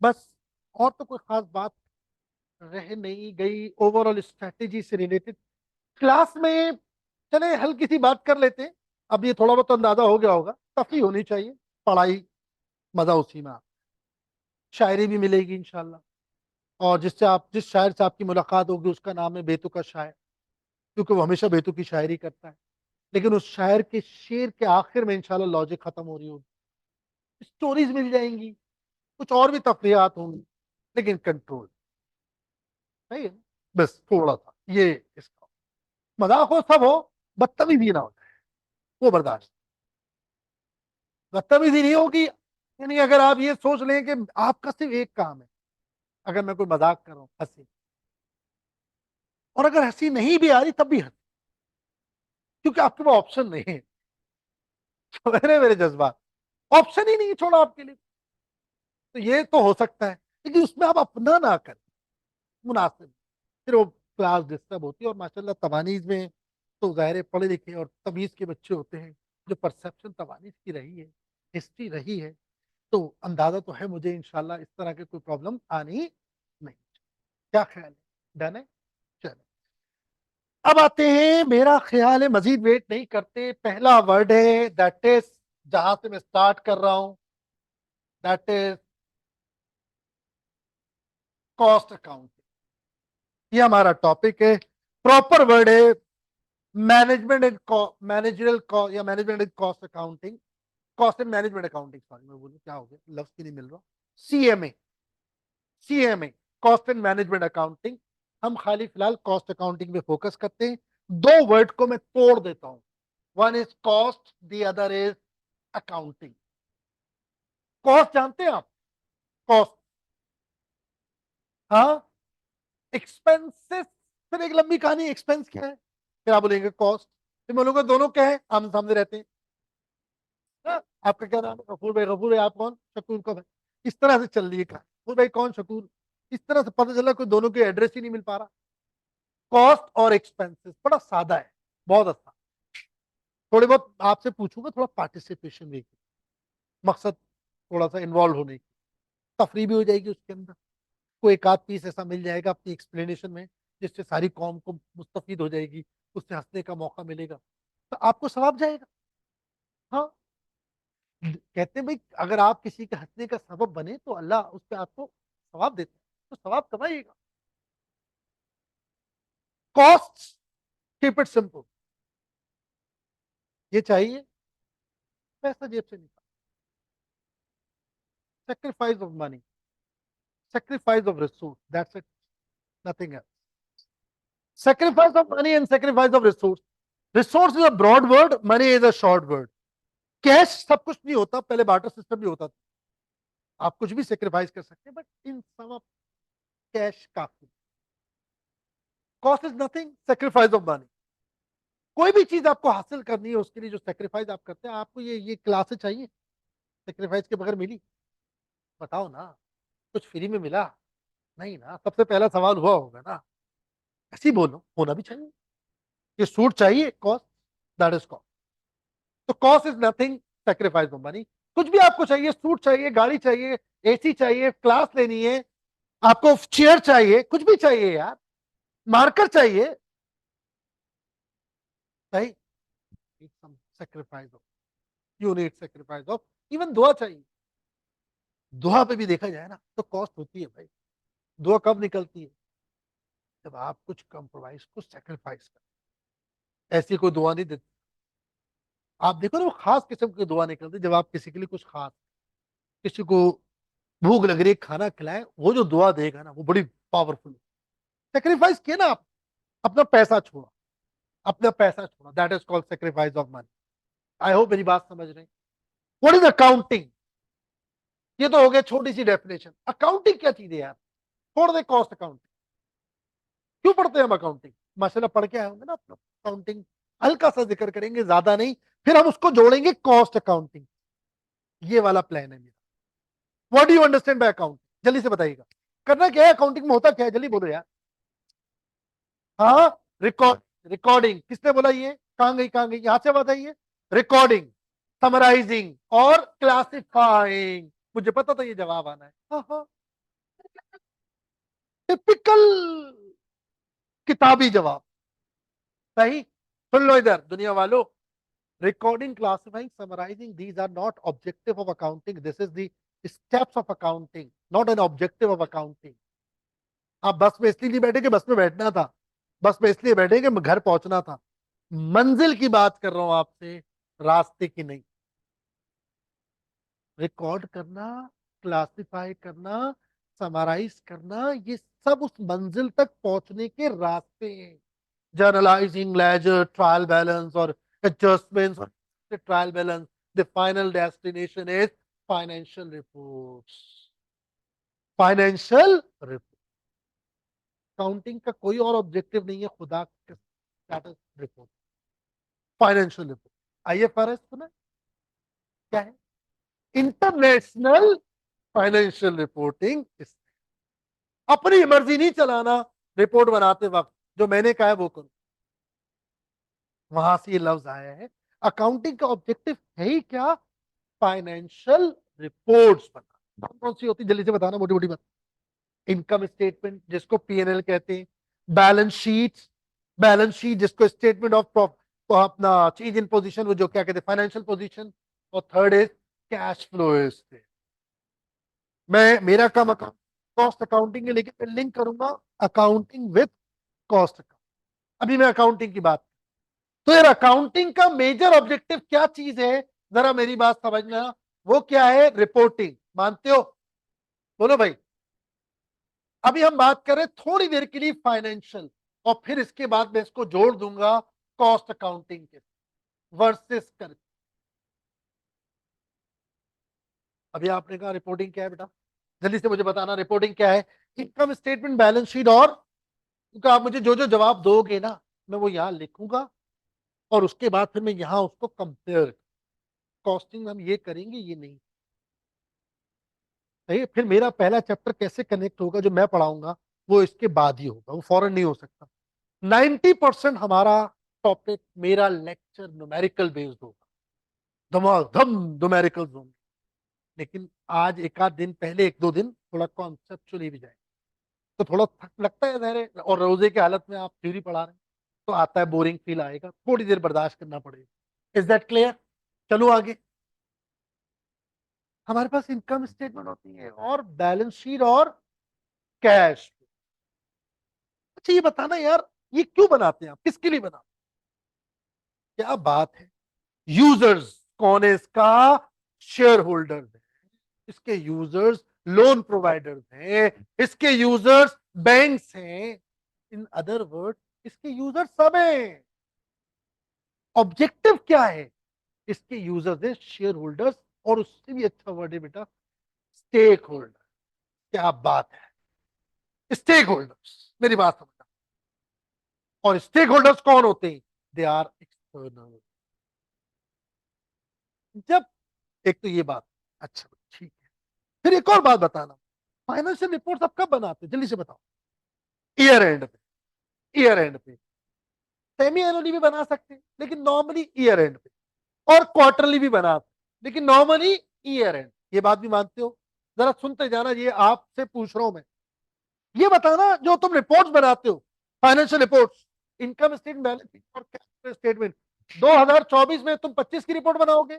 [SPEAKER 1] बस और तो कोई खास बात रह नहीं गई ओवरऑल स्ट्रेटेजी से रिलेटेड क्लास में। चले हल्की सी बात कर लेते हैं। अब ये थोड़ा बहुत तो अंदाजा हो गया होगा, टफ ही होनी चाहिए पढ़ाई, मजा उसी में आता। शायरी भी मिलेगी इंशाल्लाह, और जिससे आप, जिस शायर से आपकी मुलाकात होगी उसका नाम है बेतुका शायर, क्योंकि वो हमेशा बेतुकी शायरी करता है। लेकिन उस शायर के शेर के आखिर में इंशाल्लाह लॉजिक खत्म हो रही होगी, स्टोरीज मिल जाएंगी, कुछ और भी तफरियात होंगी, लेकिन कंट्रोल। सही है ना? बस थोड़ा सा ये इसका, मजाक हो सब हो, बदतमीजी ना हो। वो बर्दाश्त। बदतमीजी नहीं होगी, यानी अगर आप ये सोच लें कि आपका सिर्फ एक काम है, अगर मैं कोई मजाक कर रहा हूं हंसी, और अगर हंसी नहीं भी आ रही तब भी हंसी, क्योंकि आपके पास ऑप्शन नहीं है। तो मेरे जज्बात, ऑप्शन ही नहीं छोड़ा आपके लिए। तो ये तो हो सकता है, लेकिन उसमें आप अपना ना करें मुनासिब, फिर वो क्लास डिस्टर्ब होती है। और माशाल्लाह तवानीज में तो ज़ाहिर है पढ़े लिखे और तमीज के बच्चे होते हैं, जो परसेप्शन तवानीज की रही है, हिस्ट्री रही है, तो अंदाजा तो है मुझे इंशाल्लाह इस तरह की कोई प्रॉब्लम आनी नहीं। क्या ख्याल है? डन है? चलो, अब आते हैं, मेरा ख्याल है मजीद वेट नहीं करते, पहला वर्ड है दैट इज, जहां से मैं स्टार्ट कर रहा हूं, दैट इज कॉस्ट अकाउंटिंग। ये हमारा टॉपिक है। प्रॉपर वर्ड है मैनेजमेंट एंड मैनेजरल या management and cost accounting, cost and management accounting, sorry मैं बोलूं क्या हो गया, लफ्ज की नहीं मिल रहा। CMA, CMA, cost and management accounting. हम खाली फिलहाल कॉस्ट अकाउंटिंग पे फोकस करते हैं। दो वर्ड को मैं तोड़ देता हूं, one is cost, the other is accounting. Cost जानते हैं आप? कॉस्ट, हाँ। एक्सपेंसेस, फिर एक लंबी कहानी, एक्सपेंस क्या है, फिर आप बोलेंगे कॉस्ट, फिर बोलोगे दोनों क्या है, आमने सामने रहते हैं। हाँ, आपका क्या नाम है? गफूर भाई। गफूर भाई आप कौन? शकूर कब है? इस तरह से चल रही है कहानी। गफूर भाई कौन? शकूर। इस तरह से पता चला कोई दोनों के एड्रेस ही नहीं मिल पा रहा। कॉस्ट और एक्सपेंसेस बड़ा सादा है, बहुत अच्छा। थोड़े बहुत आपसे पूछूंगा, थोड़ा पार्टिसिपेशन भी, मकसद थोड़ा सा इन्वॉल्व होने की, तफरी भी हो जाएगी उसके अंदर, कोई एक आध पीस ऐसा मिल जाएगा अपनी एक्सप्लेनेशन में जिससे सारी कौम को मुस्तफीद हो जाएगी, उससे हंसने का मौका मिलेगा, तो आपको सवाब जाएगा। हाँ, कहते हैं भाई अगर आप किसी के हंसने का सबब बने तो अल्लाह उस पर आपको सवाब देता है, तो सवाब कमाइएगा। कॉस्ट, कीप इट सिंपल, ये चाहिए, पैसा जेब से निकाल, sacrifice of money, sacrifice of resource, that's it, nothing else. Sacrifice of money and sacrifice of resource. Resource is a broad word, money is a short word. Cash सब कुछ नहीं होता, पहले बार्टर सिस्टम भी होता था, आप कुछ भी सेक्रीफाइस कर सकते हैं, बट इन सम कैश काफी। Cost is nothing, sacrifice of money. कोई भी चीज आपको हासिल करनी है, उसके लिए जो सेक्रीफाइस आप करते हैं, आपको ये क्लासेस चाहिए सेक्रीफाइस के बगैर मिली? बताओ ना, कुछ फ्री में मिला? नहीं ना, सबसे पहला सवाल हुआ होगा ना, ऐसे ही बोलो, होना भी चाहिए। ये सूट चाहिए, कॉस्ट, दैट इज कॉस्ट। तो cost is nothing, sacrifice of money. कुछ भी आपको चाहिए, सूट चाहिए, गाड़ी चाहिए, एसी चाहिए, क्लास लेनी है, आपको चेयर चाहिए, कुछ भी चाहिए यार, मार्कर चाहिए, सही, sacrifice of, you need sacrifice of, even दुआ चाहिए। दुआ पे भी देखा जाए ना तो कॉस्ट होती है भाई। दुआ कब निकलती है? जब आप कुछ कंप्रोमाइज को सेक्रीफाइस कर, ऐसी कोई दुआ नहीं देती। आप देखो ना, वो खास किस्म की दुआ निकलती है जब आप किसी के लिए कुछ खास, किसी को भूख लग रही है, खाना खिलाए, वो जो दुआ देगा ना वो बड़ी पावरफुल। सेक्रीफाइस किया ना आप, अपना पैसा छोड़ा, अपना पैसा छोड़ा, that is called sacrifice of money. I hope मेरी बात समझ रहे हैं। What is accounting? ये तो हो गया छोटी सी डेफिनेशन। अकाउंटिंग क्या चीज है यार? छोड़ दे कॉस्ट अकाउंटिंग, क्यों पढ़ते हैं हम अकाउंटिंग? माशाल्लाह पढ़ के आए होंगे ना अकाउंटिंग, हल्का सा जिक्र करेंगे, ज्यादा नहीं, फिर हम उसको जोड़ेंगे कॉस्ट अकाउंटिंग। ये वाला प्लान है मेरा। What do you understand by accounting, जल्दी से बताइएगा। करना क्या है अकाउंटिंग में, होता क्या है, जल्दी बोलो यार। हाँ, रिकॉर्डिंग, किसने बोला? ये कहां गई, कहां गई, यहां से बताइए। रिकॉर्डिंग, समराइजिंग और क्लासिफाइंग। मुझे पता था ये जवाब आना है। हाँ हाँ, टिपिकल किताबी जवाब, सही। सुन लो इधर दुनिया वालों, recording, classifying, summarizing, these are not objective of accounting, this is the steps of accounting, not an objective of accounting. आप बस में इसलिए नहीं बैठे कि बस में बैठना था, बस में इसलिए बैठे कि घर पहुंचना था। मंजिल की बात कर रहा हूं आपसे, रास्ते की नहीं। रिकॉर्ड करना, क्लासिफाई करना, समराइज करना, ये सब उस मंजिल तक पहुंचने के रास्ते हैं। जर्नलाइजिंग, लेजर, ट्रायल बैलेंस और adjustments, the trial balance, the final destination is financial reports. Financial report, counting का कोई और ऑब्जेक्टिव नहीं है खुदा के status report, financial report. IFRS सुना क्या है? International financial reporting. अपनी मर्जी नहीं चलाना रिपोर्ट बनाते वक्त, जो मैंने कहा है वो करो। वहां से ये लफ्ज आया है। अकाउंटिंग का ऑब्जेक्टिव है ही क्या? फाइनेंशियल रिपोर्ट्स बना। कौन सी होती जल्दी से बताना, मोटी मोटी बात। इनकम स्टेटमेंट जिसको पीएनएल कहते हैं, बैलेंस शीट, बैलेंस शीट जिसको स्टेटमेंट ऑफ प्रॉफिट, तो अपना चेंज इन पोजीशन, वो जो क्या कहते हैं फाइनेंशियल पोजीशन। और third is cash flow statement. मैं मेरा काम कॉस्ट अकाउंटिंग है, लेकिन मैं लिंक करूंगा अकाउंटिंग विद कॉस्ट अकाउंट। अभी मैं अकाउंटिंग की बात, तो यार अकाउंटिंग का मेजर ऑब्जेक्टिव क्या चीज है, जरा मेरी बात समझना। वो क्या है? रिपोर्टिंग। मानते हो? बोलो भाई। अभी हम बात करें थोड़ी देर के लिए फाइनेंशियल, और फिर इसके बाद मैं इसको जोड़ दूंगा कॉस्ट अकाउंटिंग के वर्सेस कर। अभी आपने कहा रिपोर्टिंग क्या है बेटा, जल्दी से मुझे बताना रिपोर्टिंग क्या है। इनकम स्टेटमेंट, बैलेंस शीट, और क्योंकि आप मुझे जो जो जवाब दोगे ना, मैं वो यहां लिखूंगा, और उसके बाद फिर मैं यहां उसको कंपेयर, कॉस्टिंग हम ये करेंगे, ये नहीं। सही। फिर मेरा पहला चैप्टर कैसे कनेक्ट होगा जो मैं पढ़ाऊंगा, वो इसके बाद ही होगा, वो फौरन नहीं हो सकता। 90% हमारा टॉपिक, मेरा लेक्चर न्यूमेरिकल बेस्ड होगा, धमाधम न्यूमेरिकल होंगे। लेकिन आज एक आध दिन पहले, एक दो दिन थोड़ा कॉन्सेप्चुअली भी जाए, तो थोड़ा थक लगता है जहरे, और रोजे की हालत में आप थ्योरी पढ़ा रहे हैं तो आता है, बोरिंग फील आएगा, थोड़ी देर बर्दाश्त करना पड़ेगा। Is that clear? चलो आगे। हमारे पास इनकम स्टेटमेंट होती है और बैलेंस शीट और कैश। अच्छा ये बताना यार, ये क्यों बनाते हैं आप, किसके लिए बनाते हैं? क्या बात है। यूजर्स कौन है इसका? शेयर होल्डर्स है इसके, यूजर्स लोन प्रोवाइडर्स हैं इसके, यूजर्स बैंक्स हैं। इन अदर वर्ड, इसके यूजर्स सब हैं। ऑब्जेक्टिव क्या है? इसके यूजर्स है शेयर होल्डर्स, और उससे भी अच्छा वर्ड है बेटा स्टेक होल्डर। क्या बात है, स्टेक होल्डर्स। मेरी बात समझना। और स्टेक होल्डर्स कौन होते हैं? They are external. जब, एक तो ये बात, अच्छा ठीक है। फिर एक और बात बताना, फाइनेंशियल रिपोर्ट आप कब बनाते हैं, जल्दी से बताओ। ईयर एंड पे। ईयर एंड पे। सेमी एनुअली भी बना सकते हैं, लेकिन नॉर्मली ईयर एंड पे। और क्वार्टरली भी बनाते, लेकिन नॉर्मली ईयर एंड। ये बात भी मानते हो? जरा सुनते जाना, ये आपसे पूछ रहा हूं मैं। ये बताना, जो तुम रिपोर्ट्स बनाते हो, financial reports, income statement, balance sheet और कैश स्टेटमेंट, 2024 में तुम 25 की रिपोर्ट बनाओगे?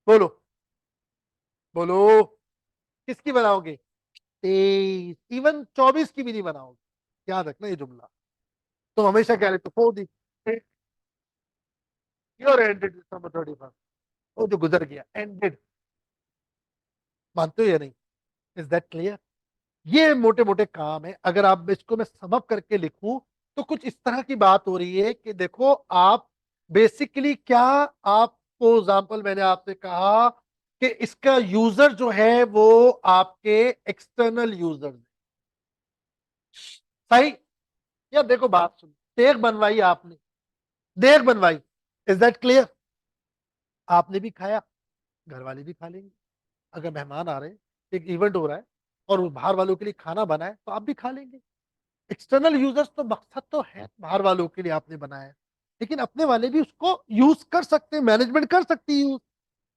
[SPEAKER 1] बोलो, बोलो, किसकी बनाओगे? 23, इवन 24 की भी नहीं बनाओगे। याद रखना ये जुमला। तुम हमेशा कह रहे थे फॉर दी योर एंडेड दिसंबर 31, वो जो गुजर गया एंडेड। मानते हो या नहीं? Is that clear? ये मोटे मोटे काम है। अगर आप इसको मैं समअप करके लिखूं, तो कुछ इस तरह की बात हो रही है कि देखो आप बेसिकली क्या, आपको एग्जांपल मैंने आपसे कहा कि इसका यूजर जो है वो आपके एक्सटर्नल यूजर। सही। या देखो बात सुन, देख बनवाई आपने, देख बनवाई, इज दैट क्लियर? आपने भी खाया, घर वाले भी खा लेंगे। अगर मेहमान आ रहे हैं, एक इवेंट हो रहा है, और बाहर वालों के लिए खाना बना है, तो आप भी खा लेंगे। एक्सटर्नल यूजर्स तो मकसद तो है बाहर वालों के लिए आपने बनाया है, लेकिन अपने वाले भी उसको यूज कर सकते हैं, मैनेजमेंट कर सकती है यूज।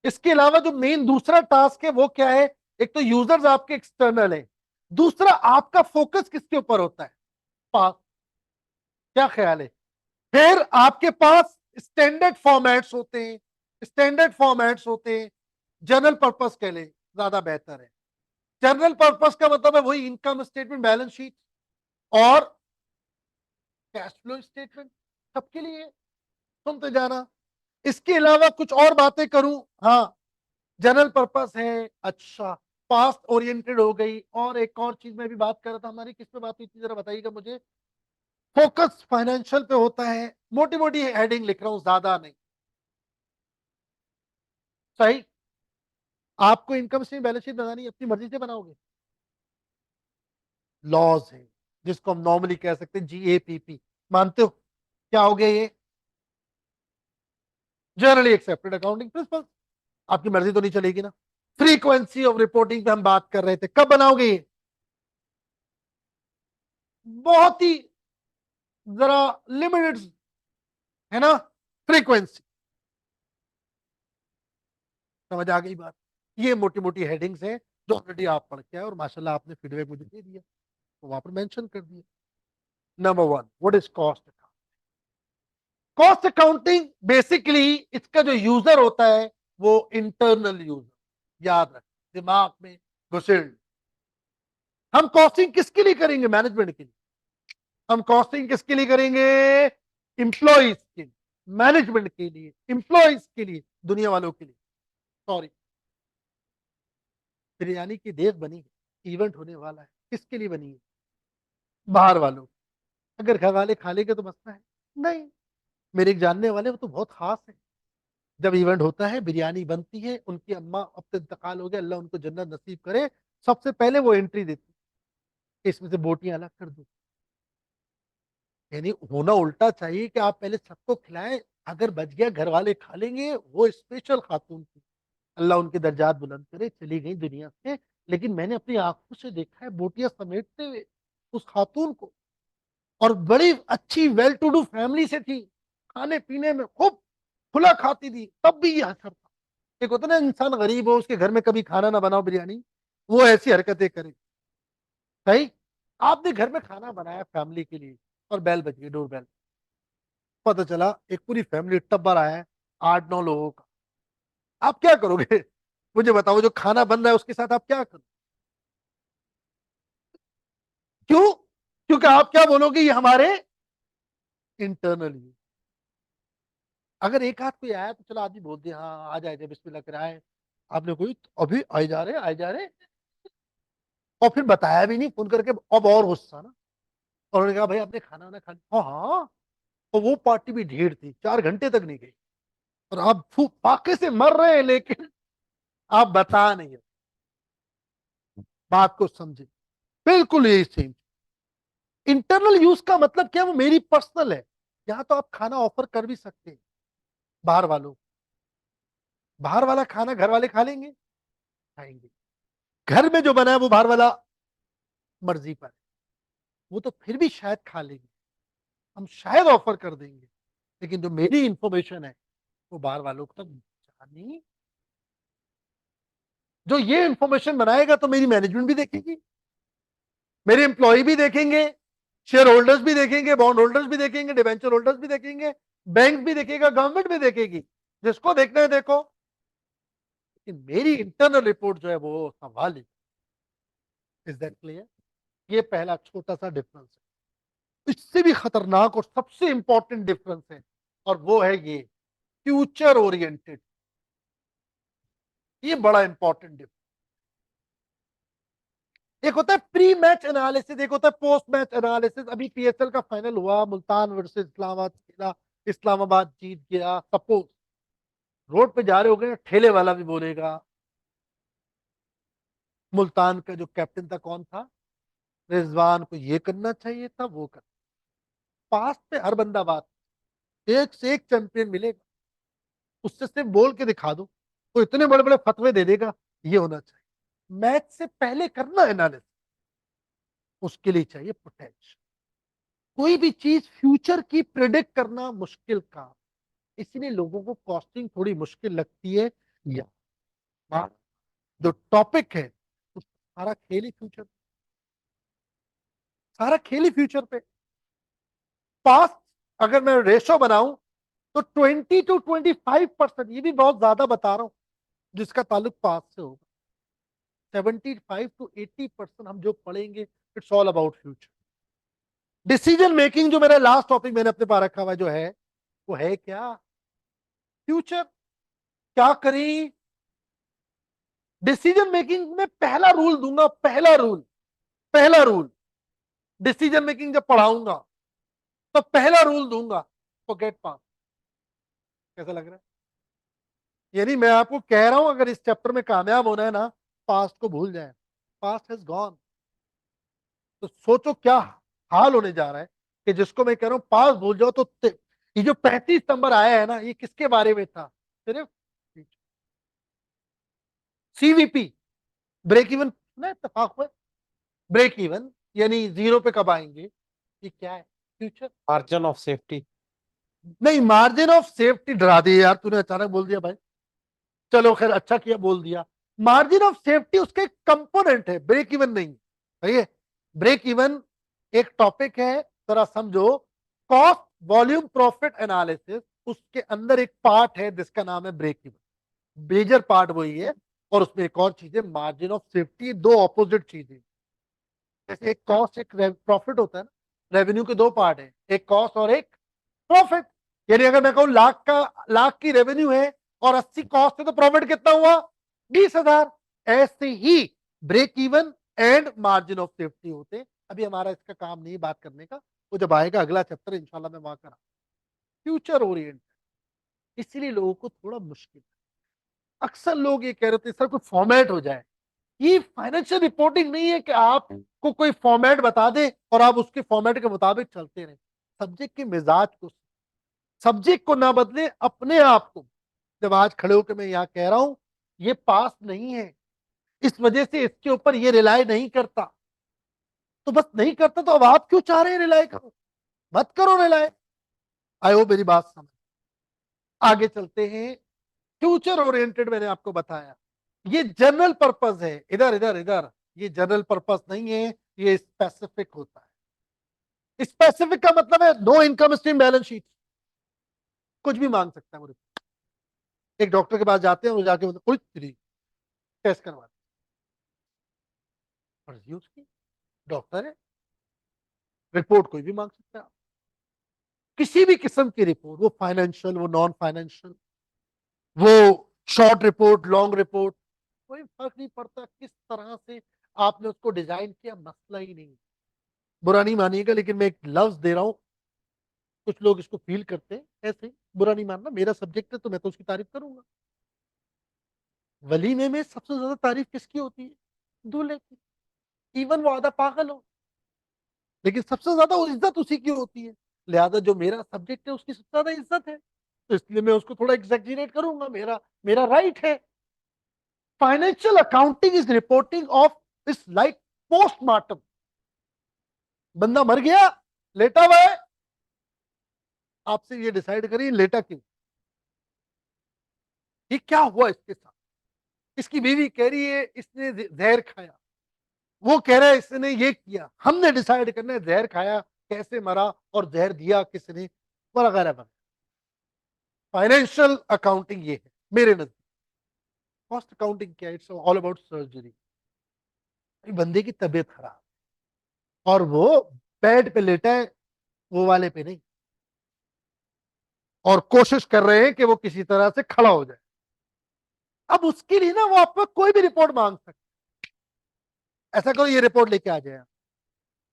[SPEAKER 1] इसके अलावा जो मेन दूसरा टास्क है वो क्या है? एक तो यूजर्स आपके एक्सटर्नल है, दूसरा आपका फोकस किसके ऊपर होता है? पास। क्या ख्याल है? फिर आपके पास स्टैंडर्ड फॉर्मेट्स होते हैं, स्टैंडर्ड फॉर्मेट्स होते हैं, जनरल पर्पस के लिए ज्यादा बेहतर है। जनरल पर्पस का मतलब है वही इनकम स्टेटमेंट, बैलेंस शीट और कैश फ्लो स्टेटमेंट, सबके लिए। सुनते जाना। इसके अलावा कुछ और बातें करूं, हाँ, जनरल पर्पस है। अच्छा, पास्ट ओरिएंटेड हो गई, और एक और चीज में भी बात कर रहा था, हमारी किस पे बात हुई थी जरा बताइएगा मुझे। फोकस फाइनेंशियल पे होता है। मोटी मोटी हेडिंग लिख रहा हूं, ज्यादा नहीं। सही। आपको इनकम स्टेटमेंट बैलेंस शीट बनानी अपनी मर्जी से बनाओगे, लॉज है जिसको हम नॉर्मली कह सकते हैं GAPP, मानते हो क्या हो गया ये? Generally accepted accounting principle. आपकी मर्जी तो नहीं चलेगी ना। फ्रीक्वेंसी ऑफ रिपोर्टिंग पे हम बात कर रहे थे, कब बनाओगे ये? बहुत ही जरा लिमिटेड है ना फ्रीक्वेंसी। समझ आ गई बात? ये मोटी मोटी हेडिंग्स हैं जो ऑलरेडी आप पढ़ के आए और माशाल्लाह आपने फीडबैक मुझे दे दिया, तो वहां पर मेंशन कर दिया। Number one, what is cost account? Cost accounting basically इसका जो यूजर होता है वो इंटरनल यूजर, याद रख, दिमाग में घुसेड़। हम कॉस्टिंग किसके लिए करेंगे? मैनेजमेंट के लिए। हम कॉस्टिंग किसके लिए करेंगे? इंप्लॉइज के लिए। मैनेजमेंट के लिए, इंप्लॉइज के लिए, दुनिया वालों के लिए। सॉरी, बिरयानी की देख बनी है, इवेंट होने वाला है, किसके लिए बनी है? बाहर वालों। अगर घर वाले खा लेंगे तो मसला है नहीं। मेरे एक जानने वाले, वो तो बहुत खास है, जब इवेंट होता है बिरयानी बनती है, उनकी अम्मा अब तो इंतकाल हो गया, अल्लाह उनको जन्नत नसीब करे, सबसे पहले वो एंट्री देती है, इसमें से बोटियां अलग कर दो। यानी होना उल्टा चाहिए कि आप पहले सबको खिलाएं, अगर बच गया घर वाले खा लेंगे। वो स्पेशल खातून थी, अल्लाह उनके दर्जात बुलंद करे, चली गई दुनिया से। लेकिन मैंने अपनी आंखों से देखा है बोटियां समेटते हुए उस खातून को, और बड़ी अच्छी वेल टू डू फैमिली से थी, खाने पीने में खूब खुला खाती थी, तब भी ये असर था। एक होता ना इंसान गरीब हो, उसके घर में कभी खाना ना बनाओ बिरयानी, वो ऐसी हरकतें करे। सही। आपने घर में खाना बनाया फैमिली के लिए, और बेल बज गई, डोर बेल, पता चला एक पूरी फैमिली टब्बर आया है, 8-9 लोगों का। आप क्या करोगे? मुझे बताओ, जो खाना बन रहा है उसके साथ आप क्या करोगे? क्यों? क्योंकि आप क्या बोलोगे, ये हमारे इंटरनल। अगर एक हाथ कोई आया तो चलो आदमी बोल दिया हाँ आ जाए, बिस्मिल्लाह कराए। आपने कोई अभी आए जा रहे, आए जा रहे, और फिर बताया भी नहीं फोन करके, अब और गुस्सा ना। और उन्होंने कहा भाई आपने खाना वाना खा लिया? हाँ हाँ। और वो पार्टी भी ढेर थी, 4 घंटे तक नहीं गई, और आप फाके से मर रहे हैं, लेकिन आप बता नहीं रहे। बात को समझे, बिल्कुल यही सेम। इंटरनल यूज का मतलब क्या है? वो मेरी पर्सनल है। यहाँ तो आप खाना ऑफर कर भी सकते हैं बाहर वालों को। बाहर वाला खाना घर वाले खा लेंगे? खाएंगे। घर में जो बना है वो बाहर वाला मर्जी पर है, वो तो फिर भी शायद खा लेंगे, हम शायद ऑफर कर देंगे। लेकिन जो मेरी इंफॉर्मेशन है वो बाहर वालों को तक जानी। जो ये इंफॉर्मेशन बनाएगा तो मेरी मैनेजमेंट भी देखेगी, मेरे एम्प्लॉय भी देखेंगे, शेयर होल्डर्स भी देखेंगे, बॉन्ड होल्डर्स भी देखेंगे, डिवेंचर होल्डर्स भी देखेंगे, बैंक भी देखेगा, गवर्नमेंट भी देखेगी। जिसको देखना है देखो, लेकिन मेरी इंटरनल रिपोर्ट जो है वो सवाल। Is that clear? ये पहला छोटा सा डिफरेंस है। इससे भी खतरनाक और सबसे इंपॉर्टेंट डिफरेंस है, और वो है ये फ्यूचर ओरिएंटेड। ये बड़ा इंपॉर्टेंट डिफरेंस। एक होता है प्री मैच एनालिसिस, एक होता है पोस्ट मैच एनालिसिस। अभी PSL का फाइनल हुआ, मुल्तान वर्सेस इस्लामाबाद खेला, इस्लामाबाद जीत गया। सपोज रोड पे जा रहे हो गए, ठेले वाला भी बोलेगा, मुल्तान का जो कैप्टन था कौन था, रिजवान को ये करना चाहिए था, वो कर। पास पे हर बंदा बात, एक से एक चैंपियन मिलेगा, उससे सिर्फ बोल के दिखा दो, तो इतने बड़े बड़े फतवे दे देगा, ये होना चाहिए। मैच से पहले करना एनालिसिस, उसके लिए चाहिए पोटेंशियल। कोई भी चीज फ्यूचर की प्रिडिक्ट करना मुश्किल काम, इसीलिए लोगों को कॉस्टिंग थोड़ी मुश्किल लगती है। या जो टॉपिक है सारा खेल ही फ्यूचर, सारा खेल ही फ्यूचर पे। पास्ट अगर मैं रेशो बनाऊं तो 20 to 25%, ये भी बहुत ज्यादा बता रहा हूं, जिसका ताल्लुक पास्ट से होगा। 75 to 80% हम जो पढ़ेंगे, it's all about future. Decision making जो मेरा लास्ट टॉपिक मैंने अपने पास रखा हुआ जो है, वो है क्या? फ्यूचर। क्या करें? डिसीजन मेकिंग में पहला रूल दूंगा, पहला रूल, पहला रूल। डिसीजन मेकिंग जब पढ़ाऊंगा तो पहला रूल दूंगा, फॉरगेट पास्ट। कैसा लग रहा है? यानी मैं आपको कह रहा हूं, अगर इस चैप्टर में कामयाब होना है ना, पास्ट को भूल जाए। Past has gone. तो सोचो क्या हाल होने जा रहा है कि जिसको मैं कह रहा हूं पास्ट भूल जाओ, तो ये जो 35 नंबर आया है ना, ये किसके बारे में था? सिर्फ सीवीपी, ब्रेक इवन ना, इत्तेफाक हुआ। ब्रेक इवन यानी जीरो पे कब आएंगे, ये क्या है? फ्यूचर।
[SPEAKER 2] Margin of safety.
[SPEAKER 1] नहीं, मार्जिन ऑफ सेफ्टी डरा दिया यार तूने, अचानक बोल दिया भाई। चलो खैर, अच्छा किया बोल दिया। मार्जिन ऑफ सेफ्टी उसका एक कंपोनेंट है, ब्रेक इवन नहीं। सही है। ब्रेक इवन एक टॉपिक है, जरा समझो। कॉस्ट वॉल्यूम प्रॉफिट एनालिसिस, उसके अंदर एक पार्ट है जिसका नाम है ब्रेक इवन। मेजर पार्ट वही है। और उसमें एक और चीज है मार्जिन ऑफ सेफ्टी। दो ऑपोजिट चीजें। जैसे एक कॉस्ट एक प्रॉफिट होता है ना, रेवेन्यू के दो पार्ट है, एक कॉस्ट और एक प्रॉफिट। यानी अगर मैं कहूं लाख की रेवेन्यू है और 80 कॉस्ट है, तो प्रॉफिट कितना हुआ? 20,000। ऐसे ही break even and margin of safety होते हैं। अभी हमारा इसका काम नहीं बात करने का, वो जब आएगा अगला चैप्टर इंशाल्लाह मैं वहां करा। फ्यूचर ओरिएंट, इसीलिए लोगों को थोड़ा मुश्किल है। अक्सर लोग ये कह रहे थे सर कोई फॉर्मेट हो जाए। ये फाइनेंशियल रिपोर्टिंग नहीं है कि आपको कोई फॉर्मेट बता दे और आप उसके फॉर्मेट के मुताबिक चलते रहे। सब्जेक्ट के मिजाज को, सब्जेक्ट को ना बदले, अपने आप को। जब आज खड़े होकर मैं यहाँ कह रहा हूं ये पास नहीं है, इस वजह से इसके ऊपर ये रिलाई नहीं करता, तो बस नहीं करता, तो अब आप क्यों चाह रहे हैं रिलाई करो? मत करो रिलाई। आई हो मेरी बात समझ। आगे चलते हैं। फ्यूचर ओरिएंटेड मैंने आपको बताया, ये जनरल पर्पस है। इधर इधर इधर, ये जनरल पर्पस नहीं है, ये स्पेसिफिक होता है। स्पेसिफिक का मतलब है no income stream balance sheet. कुछ भी मांग सकता है मुझे। एक डॉक्टर के पास जाते हैं, वो जाके मतलब कोई टेस्ट करवा, मर्जी उसकी, डॉक्टर है, रिपोर्ट कोई भी मांग सकता है। किसी भी किस्म की रिपोर्ट, वो फाइनेंशियल, वो नॉन फाइनेंशियल, वो शॉर्ट रिपोर्ट, लॉन्ग रिपोर्ट, कोई फर्क नहीं पड़ता किस तरह से आपने उसको डिजाइन किया, मसला ही नहीं। बुरा नहीं मानिएगा, लेकिन मैं एक लफ्ज दे रहा हूं, कुछ लोग इसको फील करते हैं ऐसे ही। बुरा नहीं मानना, मेरा सब्जेक्ट है तो मैं तो उसकी तारीफ करूंगा। वलीमे में सबसे ज्यादा तारीफ किसकी होती है? दूल्हे की। इवन वो आधा पागल हो, लेकिन सबसे ज्यादा वो इज्जत उसी की होती है। लिहाजा जो मेरा सब्जेक्ट है उसकी सबसे ज्यादा इज्जत है, तो इसलिए मैं उसको थोड़ा एग्जैक्जरेट करूंगा, मेरा मेरा राइट है। Financial accounting is reporting of इस लाइक पोस्टमार्टम। बंदा मर गया, लेटा हुआ है, आपसे ये डिसाइड करिए लेटा क्यों, ये क्या हुआ इसके साथ। इसकी बीवी कह रही है इसने जहर खाया, वो कह रहा है इसने ये किया। हमने डिसाइड करना है जहर खाया, कैसे मरा, और जहर दिया किसने, वगैरह वगैरह। फाइनेंशियल अकाउंटिंग ये है मेरे नजर। कॉस्ट अकाउंटिंग क्या है? It's all about surgery. बंदे की तबीयत खराब और वो बेड पे लेटा है, वो वाले पे नहीं, और कोशिश कर रहे हैं कि वो किसी तरह से खड़ा हो जाए। अब उसके लिए ना वो आपको कोई भी रिपोर्ट मांग सकते। ऐसा करो ये रिपोर्ट लेके आ जाए,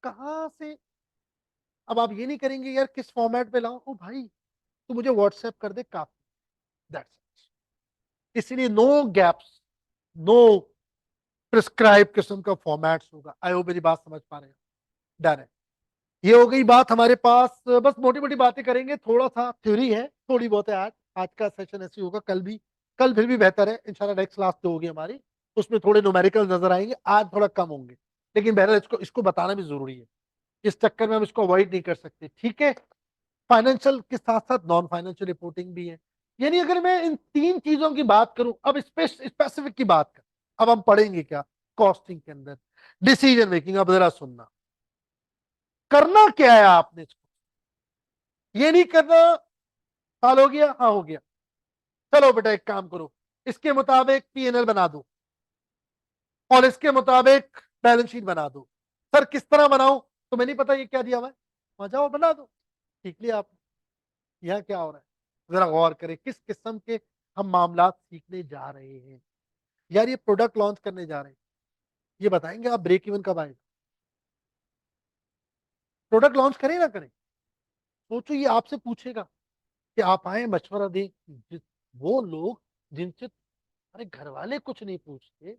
[SPEAKER 1] कहां से? अब आप ये नहीं करेंगे यार किस फॉर्मेट पे लाऊं, ओ भाई तू मुझे व्हाट्सएप कर दे काफी। That's it. इसलिए नो गैप्स, नो प्रिस्क्राइब किस्म का फॉर्मेट्स होगा। आई होप मेरी बात समझ पा रहे हैं। डन है। ये हो गई बात हमारे पास। बस मोटी मोटी बातें करेंगे, थोड़ा सा थ्योरी है, थोड़ी बहुत है। आज आज का सेशन ऐसे होगा, कल भी, कल फिर भी बेहतर है इंशाल्लाह। नेक्स्ट क्लास जो होगी हमारी, उसमें थोड़े न्यूमेरिकल नजर आएंगे, आज थोड़ा कम होंगे। लेकिन बहरहाल इसको इसको बताना भी जरूरी है, इस चक्कर में हम इसको अवॉइड नहीं कर सकते, ठीक है। फाइनेंशियल के साथ साथ नॉन फाइनेंशियल रिपोर्टिंग भी है। यानी अगर मैं इन तीन चीजों की बात करूं, अब स्पेसिफिक की बात कर, अब हम पढ़ेंगे क्या कॉस्टिंग के अंदर? Decision making. अब जरा सुनना, करना क्या है आपने इसको, ये नहीं करना साल हो गया, हाँ हो गया, चलो बेटा एक काम करो, इसके मुताबिक पीएनएल बना दो और इसके मुताबिक बैलेंस शीट बना दो। सर किस तरह बनाऊं? तो मैं नहीं पता ये क्या दिया हुआ है, वहां जाओ बना दो। सीख लिया आप। यहाँ क्या हो रहा है, जरा गौर करें किस किस्म के हम मामला सीखने जा रहे हैं। यार ये प्रोडक्ट लॉन्च करने जा रहे हैं, ये बताएंगे आप ब्रेक इवन कब आएगा? प्रोडक्ट लॉन्च करें ना करें, सोचो ये आपसे पूछेगा कि आप आए मशवरा दें। वो लोग जिनसे तुम्हारे घर वाले कुछ नहीं पूछते,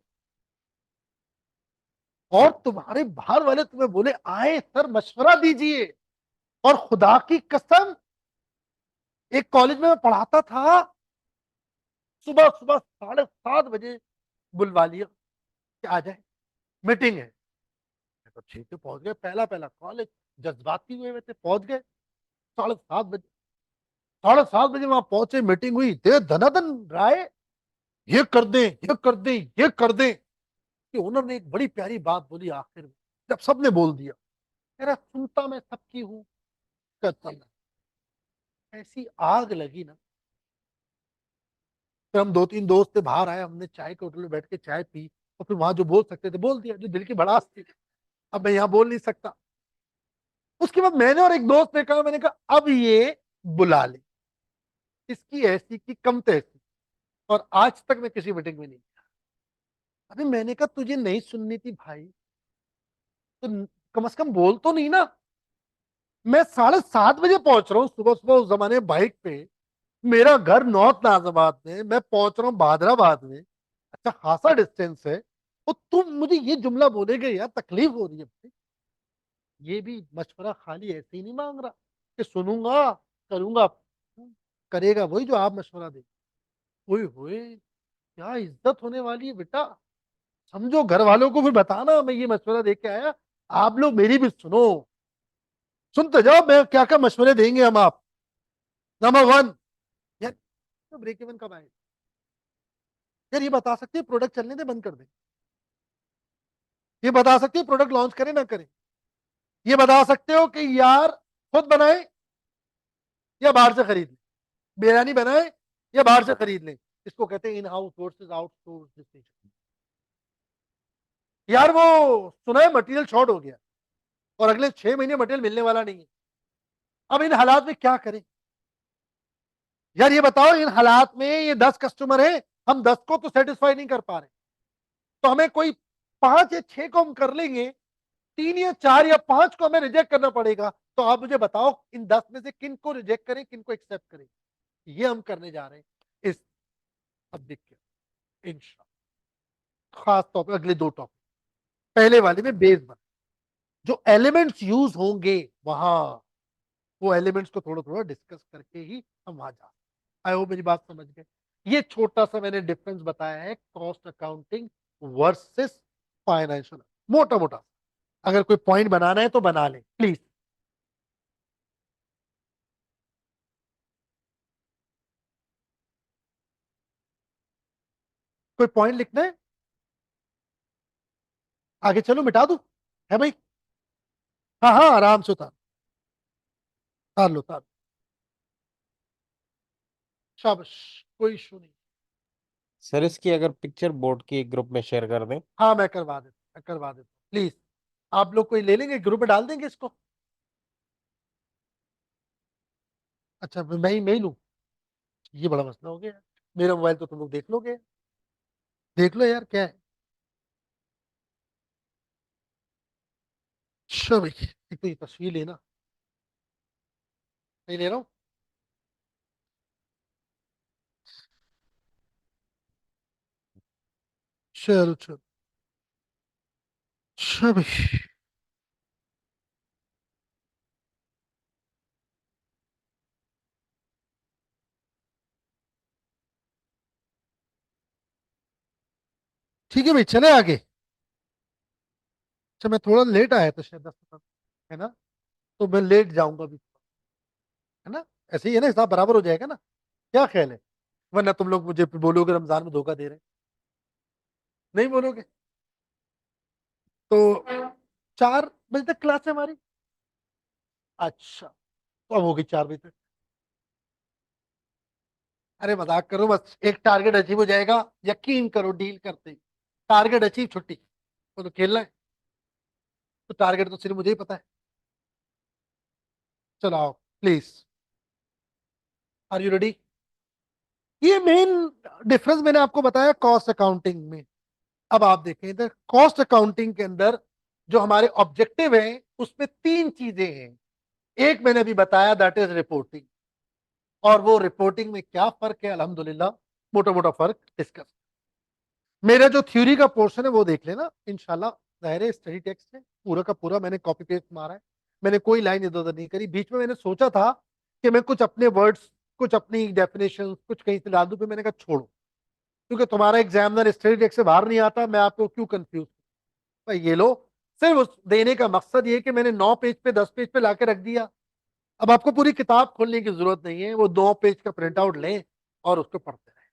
[SPEAKER 1] और तुम्हारे बाहर वाले तुम्हें बोले आए सर मशवरा दीजिए। और खुदा की कसम, एक कॉलेज में मैं पढ़ाता था, सुबह सुबह 7:30 बजे बुलवा लिया कि आ जाए, मीटिंग है। तो ठीक है, पहुंच गए, पहला पहला कॉलेज, जज्बाती हुए थे, पहुंच गए 7:30 बजे। 7:30 बजे वहां पहुंचे, मीटिंग हुई, दे धनाधन राय, ये कर दें, ये कर दें, ये कर दें। कि ओनर ने एक बड़ी प्यारी बात बोली आखिर में, जब सबने बोल दिया, कह रहा सुनता मैं सबकी हूँ, करता मैं। ऐसी आग लगी ना, फिर हम दो तीन दोस्त थे, बाहर आए, हमने चाय के होटल में बैठ के चाय पी, और फिर वहां जो बोल सकते थे बोल दिया, जो दिल की भड़ास थी। अब मैं यहाँ बोल नहीं सकता। उसके बाद मैंने और एक दोस्त ने कहा, मैंने कहा अब ये बुला ले, इसकी ऐसी की कम तैसी। और आज तक मैं किसी मीटिंग में नहीं गया। अभी मैंने कहा तुझे नहीं सुननी थी भाई, तो कम से कम बोल तो नहीं ना। मैं 7:30 बजे पहुंच रहा हूँ सुबह सुबह, उस जमाने में बाइक पे, मेरा घर नॉर्थ नाजिबाद में, मैं पहुंच रहा हूँ बहादराबाद में, अच्छा खासा डिस्टेंस है, और तुम मुझे ये जुमला बोलेगे, यार तकलीफ हो रही है भाई। ये भी मशवरा खाली ऐसे ही नहीं मांग रहा कि सुनूंगा करूंगा, करेगा वही जो आप मशवरा दे। ओए होए, क्या इज्जत होने वाली है बेटा। समझो, घर वालों को भी बताना मैं ये मशवरा दे के आया, आप लोग मेरी भी सुनो, सुनते जाओ मैं क्या क्या मशवरे देंगे हम आप। नंबर वन, यार तो ब्रेक इवन कब आए? यार ये बता सकते हैं प्रोडक्ट चलने दे बंद कर दे, ये बता सकते हैं प्रोडक्ट लॉन्च करें ना करें, ये बता सकते हो कि यार खुद बनाए या बाहर से खरीद ले, बिरयानी बनाए या बाहर से खरीद ले। इसको कहते हैं in house versus outsource decision. यार वो सुना है मटेरियल शॉर्ट हो गया, और अगले 6 महीने मटेरियल मिलने वाला नहीं है, अब इन हालात में क्या करें? यार ये बताओ, इन हालात में ये 10 कस्टमर है, हम 10 को तो सेटिस्फाई नहीं कर पा रहे, तो हमें कोई 5 या 6 को हम कर लेंगे, 3 या 4 या 5 को हमें रिजेक्ट करना पड़ेगा। तो आप मुझे बताओ इन 10 में से किन को रिजेक्ट करें, किन को एक्सेप्ट करें? ये हम करने जा रहे हैं इस, अब देखिए इंशाल्लाह, खास तौर पर अगले 2 टॉपिक, पहले वाले में बेस बन, जो एलिमेंट्स यूज होंगे वहां, वो एलिमेंट्स को थोड़ा थोड़ा डिस्कस करके ही हम वहां जा। आई होप मेरी बात समझ गए। ये छोटा सा मैंने डिफरेंस बताया है, कॉस्ट अकाउंटिंग वर्सेस फाइनेंशियल, मोटा मोटा। अगर कोई पॉइंट बनाना है तो बना ले प्लीज। कोई पॉइंट लिखना है, आगे चलो मिटा दूं, है भाई? हाँ हाँ, आराम से उतार, उतार लो उतार लो। शाबाश, कोई इशू नहीं।
[SPEAKER 2] सर इसकी अगर पिक्चर बोर्ड की एक ग्रुप में शेयर कर दें।
[SPEAKER 1] हाँ मैं करवा देता, मैं करवा देता प्लीज। आप लोग कोई ले लेंगे, ग्रुप में डाल देंगे इसको? अच्छा मैं ही लूँ? ये बड़ा मसला हो गया। मेरा मोबाइल तो तुम लोग देख लोगे, देख लो यार क्या है। अच्छा भाई, एक तो ये तस्वीर लेना, नहीं ले रहा हूँ। चलो चलो, अच्छा भाई, ठीक है भाई, चले आगे। अच्छा मैं थोड़ा लेट आया था शायद 10 मिनट, है ना? तो मैं लेट जाऊंगा अभी, है ना? ऐसे ही है ना, हिसाब बराबर हो जाएगा ना? क्या ख्याल है? वरना तुम लोग मुझे बोलोगे रमजान में धोखा दे रहे हैं। नहीं बोलोगे? तो 4 बजे तक क्लास है हमारी। अच्छा, तो अब होगी 4 बजे तक। अरे मजाक करो, बस एक टारगेट अचीव हो जाएगा, यकीन करो डील करते ही। टारगेट अचीव, छुट्टी, वो तो खेलना है। तो टारगेट तो सिर्फ मुझे ही पता है। चलो आओ प्लीज, आर यू रेडी? ये मेन डिफरेंस मैंने आपको बताया कॉस्ट अकाउंटिंग में। अब आप देखें इधर, कॉस्ट अकाउंटिंग के अंदर जो हमारे ऑब्जेक्टिव हैं उसमें 3 चीजें हैं। एक मैंने अभी बताया, दैट इज रिपोर्टिंग। और वो रिपोर्टिंग में क्या फर्क है, अल्हम्दुलिल्लाह मोटा मोटा फर्क डिस्कस। मेरा जो थ्योरी का पोर्शन है वो देख लेना इंशाल्लाह। जाहिर है स्टडी टेक्स्ट है पूरा का पूरा, मैंने कॉपी पेस्ट मारा है, मैंने कोई लाइन इधर उधर नहीं करी। बीच में मैंने सोचा था कि मैं कुछ अपने वर्ड्स, कुछ अपनी डेफिनेशन कुछ कहीं से डाल दूं, फिर मैंने कहा छोड़ो, क्योंकि तुम्हारा एग्जामिनर स्टडी टेक्स्ट से बाहर नहीं आता, मैं आपको क्यों कंफ्यूज भाई। ये लो, सिर्फ उस देने का मकसद ये कि मैंने 9 पेज पे 10 पेज पे लाके रख दिया। अब आपको पूरी किताब खोलने की जरूरत नहीं है, वो 2 पेज का प्रिंट आउट लें और उसको पढ़ते रहें।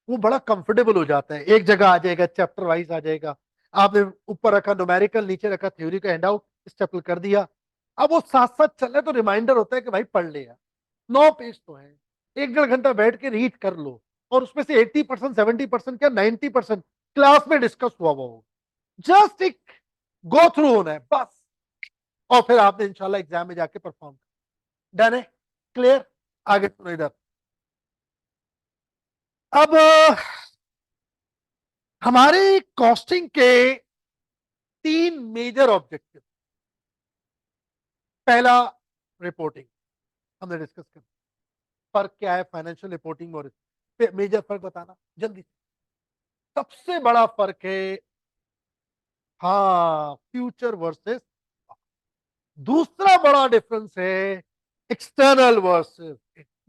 [SPEAKER 1] वो बड़ा कंफर्टेबल हो जाता है, एक जगह आ जाएगा, चैप्टर वाइज आ जाएगा। आपने ऊपर रखा न्यूमेरिकल, नीचे रखा थ्योरी का हैंड आउट, स्टेपल कर दिया। अब वो साथ साथ चले तो रिमाइंडर होता है कि भाई पढ़ लिया। 9 पेज तो है, 1 1.5 घंटा बैठ के रीड कर लो, और उसमें से 80% 70% क्या 90% क्लास में डिस्कस हुआ वो हो। जस्ट एक गो थ्रू होना है बस, और फिर आपने इंशाल्लाह एग्जाम में जाके परफॉर्म। डन है? क्लियर? आगे सुनो इधर। अब हमारे कॉस्टिंग के 3 मेजर ऑब्जेक्टिव। पहला, रिपोर्टिंग, हमने डिस्कस कर। फर्क क्या है फाइनेंशियल रिपोर्टिंग और मेजर फर्क बताना जल्दी से। सबसे बड़ा फर्क है, हाँ, फ्यूचर वर्सेस। दूसरा बड़ा डिफरेंस है एक्सटर्नल वर्सेस।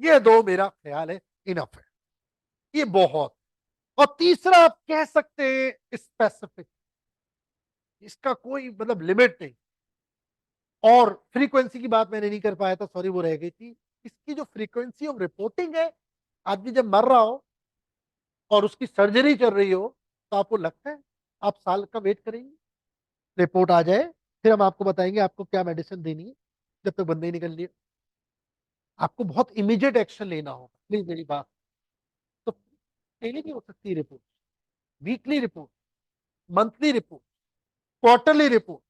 [SPEAKER 1] ये दो मेरा ख्याल है इनफ है, ये बहुत। और तीसरा आप कह सकते हैं स्पेसिफिक, इसका कोई मतलब लिमिट नहीं। और फ्रीक्वेंसी की बात मैंने नहीं कर पाया था, सॉरी, वो रह गई थी। इसकी जो फ्रीक्वेंसी ऑफ रिपोर्टिंग है, आदमी जब मर रहा हो और उसकी सर्जरी चल रही हो, तो आपको लगता है आप साल का वेट करेंगे रिपोर्ट आ जाए, फिर हम आपको बताएंगे आपको क्या मेडिसिन देनी है, जब तक बंदे ही निकल लिए। आपको बहुत इमीडिएट एक्शन लेना होगा, प्लीज मेरी बात। तो डेली भी हो सकती है report, weekly report, monthly report, quarterly report,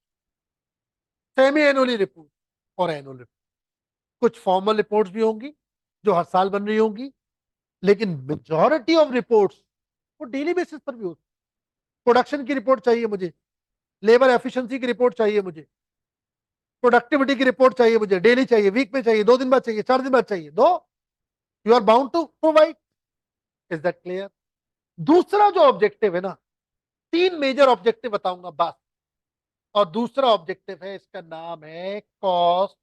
[SPEAKER 1] semi annually report और एनुअल रिपोर्ट। कुछ फॉर्मल रिपोर्ट्स भी होंगी जो हर साल बन रही होंगी, लेकिन मेजॉरिटी ऑफ रिपोर्ट्स वो डेली बेसिस पर भी होती। प्रोडक्शन की रिपोर्ट चाहिए मुझे, लेबर एफिशिएंसी की रिपोर्ट चाहिए मुझे, प्रोडक्टिविटी की रिपोर्ट चाहिए मुझे, डेली चाहिए, वीक में चाहिए, 2 दिन बाद चाहिए, 4 दिन बाद चाहिए, दो। You are bound to provide. Is that clear? दूसरा जो ऑब्जेक्टिव है ना, 3 मेजर ऑब्जेक्टिव बताऊंगा बस। और दूसरा ऑब्जेक्टिव है, इसका नाम है कॉस्ट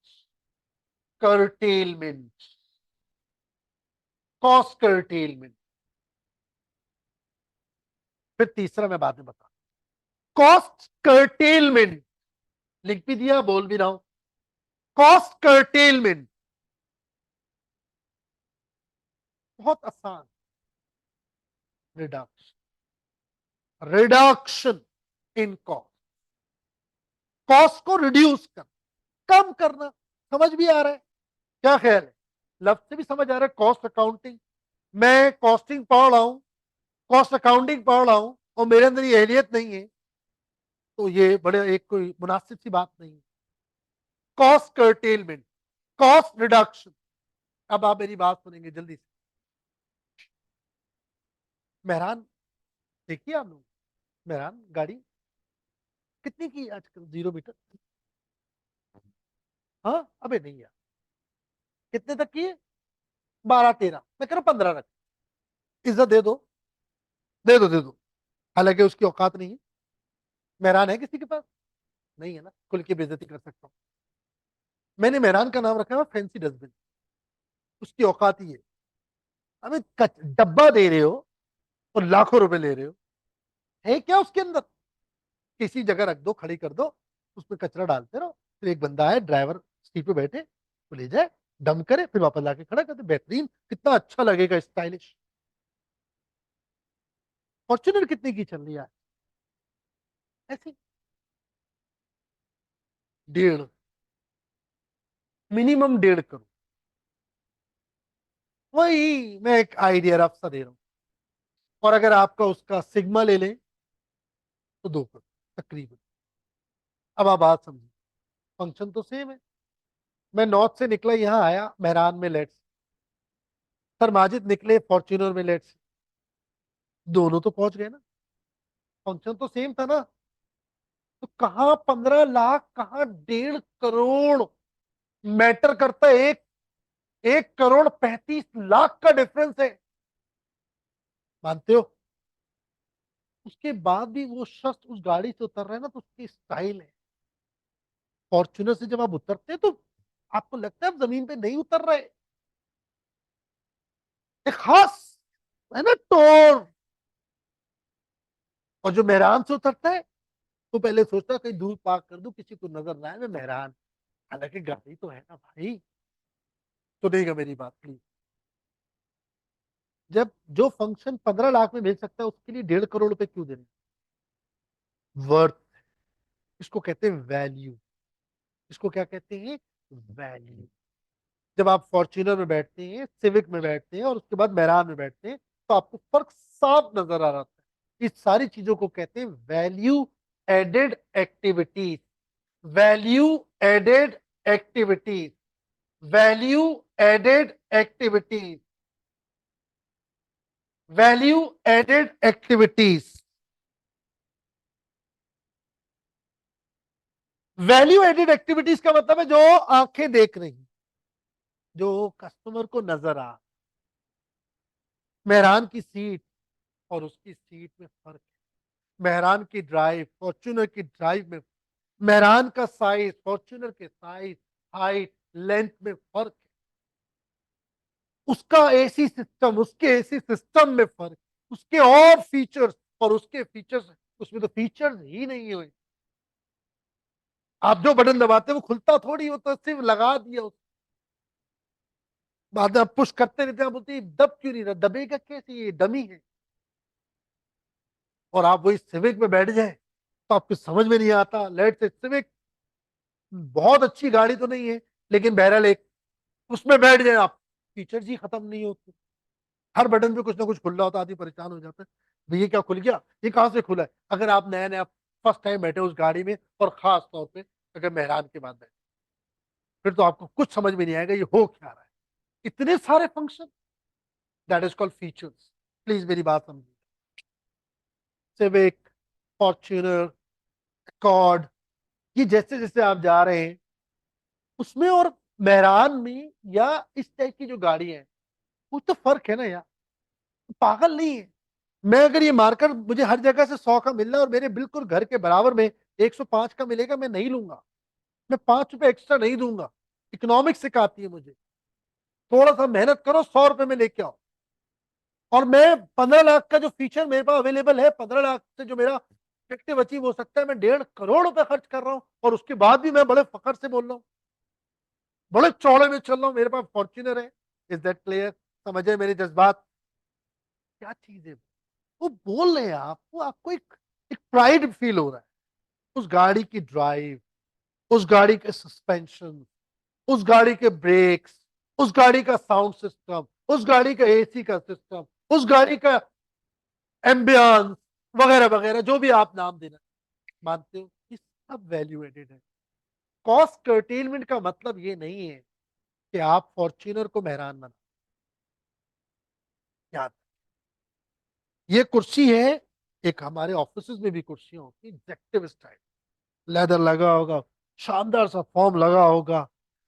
[SPEAKER 1] कर्टेलमेंट। Cost curtailment. फिर तीसरा मैं बाद में बता। कॉस्ट कर्टेलमेंट, लिख भी दिया, बोल भी रहा हूं। कॉस्ट कर्टेलमेंट बहुत आसान। Reduction, reduction in cost. Cost को रिड्यूस कर, कम करना। समझ भी आ रहा है? क्या ख्याल है? लफ्ज से भी समझ आ रहा है? कॉस्ट अकाउंटिंग, मैं कॉस्टिंग पढ़ रहा हूं, कॉस्ट अकाउंटिंग पढ़ रहा हूं, और मेरे अंदर ये एहलियत नहीं है, तो ये बड़े एक कोई मुनासिब सी बात नहीं है। Cost curtailment, cost reduction. अब आप मेरी बात सुनेंगे जल्दी से। मेहरान देखिए आप लोग, मेहरान गाड़ी कितनी की आजकल 0 मीटर? हाँ, अबे नहीं यार, कितने तक की है? 12 13, मैं कह रहा 15 रख। इज्जत दे दो, दे दो, दे दो। हालांकि उसकी औकात नहीं है। मेहरान है किसी के पास? नहीं है ना, खुल की बेइज्जती कर सकता हूँ। मैंने मेहरान का नाम रखा है फैंसी डस्टबिन। उसकी औकात ही है। हमें डब्बा दे रहे हो और लाखों रुपए ले रहे हो, है क्या उसके अंदर? किसी जगह रख दो, खड़ी कर दो, उसमें कचरा डालते रहो, फिर एक बंदा आए, ड्राइवर सीट पे बैठे, वो ले जाए, डम करे, फिर वापस लाके खड़ा कर दे। बेहतरीन, कितना अच्छा लगेगा, स्टाइलिश। फॉर्च्यूनर कितने की चल रही है ऐसी? 1.5, मिनिमम 1.5 करोड़। वही मैं एक आइडिया रफ सा दे रहा हूँ। और अगर आपका उसका सिग्मा ले लें तो 2 करोड़ तकरीबन। अब आप बात समझिए, फंक्शन तो सेम है। मैं नॉर्थ से निकला, यहाँ आया मेहरान में, लेट्स। सर माजिद निकले फॉर्च्यूनर में, लेट्स। दोनों तो पहुंच गए ना, फंक्शन तो सेम था ना। तो कहाँ 15 लाख, कहाँ 1.5 करोड़ मैटर करता है? 1 1 करोड़ 35 लाख का डिफरेंस है। मानते हो? उसके बाद भी वो शख्स उस गाड़ी से उतर रहा है ना, तो उसकी स्टाइल है। फॉर्च्यूनर से जब आप उतरते हैं तो आपको लगता है आप जमीन पे नहीं उतर रहे। एक खास है ना टोर। और जो मेहरान से उतरता है तो पहले सोचता है कहीं दूर पार्क कर दूं, किसी को नजर ना आए मैं मेहरान। हालांकि गाड़ी तो है ना भाई। सुनेगा मेरी बात प्लीज। जब जो फंक्शन 15 लाख में मिल सकता है उसके लिए 1.5 करोड़ रुपए क्यों देने? वर्थ। इसको कहते हैं वैल्यू। इसको क्या कहते हैं? वैल्यू। जब आप फॉर्च्यूनर में बैठते हैं, सिविक में बैठते हैं और उसके बाद मेहरान में बैठते हैं, तो आपको फर्क साफ नजर आ रहा है। इस सारी चीजों को कहते हैं value added activities. Value added activities. Value added activities. Value added activities. Value added activities का मतलब है जो आंखें देख रही, जो कस्टमर को नजर आ। मेहरान की सीट और उसकी सीट में फर्क है। मेहरान की ड्राइव फॉर्च्यूनर की ड्राइव में, मेहरान का साइज फॉर्च्यूनर के साइज, हाइट, लेंथ में फर्क है। उसका एसी सिस्टम उसके एसी सिस्टम में फर्क, उसके और फीचर्स और उसके फीचर्स। उसमें तो फीचर्स ही नहीं हुए। आप जो बटन दबाते हैं वो खुलता थोड़ी होता, सिर्फ लगा दिया उस। बाद में आप पुश करते रहते हैं, आप बोलते हैं दब क्यों नहीं रहा? दबेगा कैसे? ये डमी है। और आप वही सिविक में बैठ जाए तो आपको समझ में नहीं आता। लेट से सिविक बहुत अच्छी गाड़ी तो नहीं है, लेकिन बहरहाल एक उसमें बैठ जाए आप, फीचर्स ही खत्म नहीं होते। हर बटन पे कुछ ना कुछ खुल रहा होता, आदमी परेशान हो जाता है। भैया क्या खुल गया? ये कहाँ से खुला है? अगर आप नया नया फर्स्ट टाइम बैठे उस गाड़ी में, और खास तौर पे अगर मेहरान के बाद बैठे, फिर तो आपको कुछ समझ में नहीं आएगा ये हो क्या रहा है। इतने सारे function, that is called features. Please मेरी बात समझिए। सिविक, फॉर्च्यूनर, अकॉर्ड, ये जैसे जैसे आप जा रहे हैं उसमें और मेहरान में, या इस टाइप की जो गाड़ी है, कुछ तो फर्क है ना यार। पागल नहीं है। मैं अगर ये मार्कर मुझे हर जगह से 100 का मिल रहा है और मेरे बिल्कुल घर के बराबर में 105 का मिलेगा, मैं नहीं लूंगा। मैं 5 रुपए एक्स्ट्रा नहीं दूंगा। इकोनॉमिक्स सिखाती है मुझे। थोड़ा सा मेहनत करो, 100 रुपए में लेके आओ। और मैं 15 लाख का जो फीचर मेरे पास अवेलेबल है, 15 लाख से जो मेरा इफेक्टिव अचीव हो सकता है, मैं 1.5 करोड़ रुपए खर्च कर रहा हूँ, और उसके बाद भी मैं बड़े फखर से बोल रहा हूँ, बड़े चौड़े में चल रहा हूँ, मेरे पास फॉर्च्यूनर है। Is that clear? समझे मेरे जज्बात? क्या चीज है वो बोल रहे हैं आप, वो आपको एक एक प्राइड फील हो रहा है उस गाड़ी की ड्राइव, उस गाड़ी के सस्पेंशन, उस गाड़ी के ब्रेक्स, उस गाड़ी का साउंड सिस्टम, उस गाड़ी का एसी का सिस्टम, उस गाड़ी का एम्बियंस, वगैरह वगैरह, जो भी आप नाम देना मानते हो, ये सब वैल्यू एडेड है। कॉस्ट कर्टेलमेंट का मतलब ये नहीं है कि आप फॉर्च्यूनर को मेहरान बना। याद, ये कुर्सी है। एक हमारे ऑफिस में भी कुर्सियां होती, एग्जेक्टिव स्टाइल, लेदर लगा होगा, शानदार सा फॉर्म लगा होगा,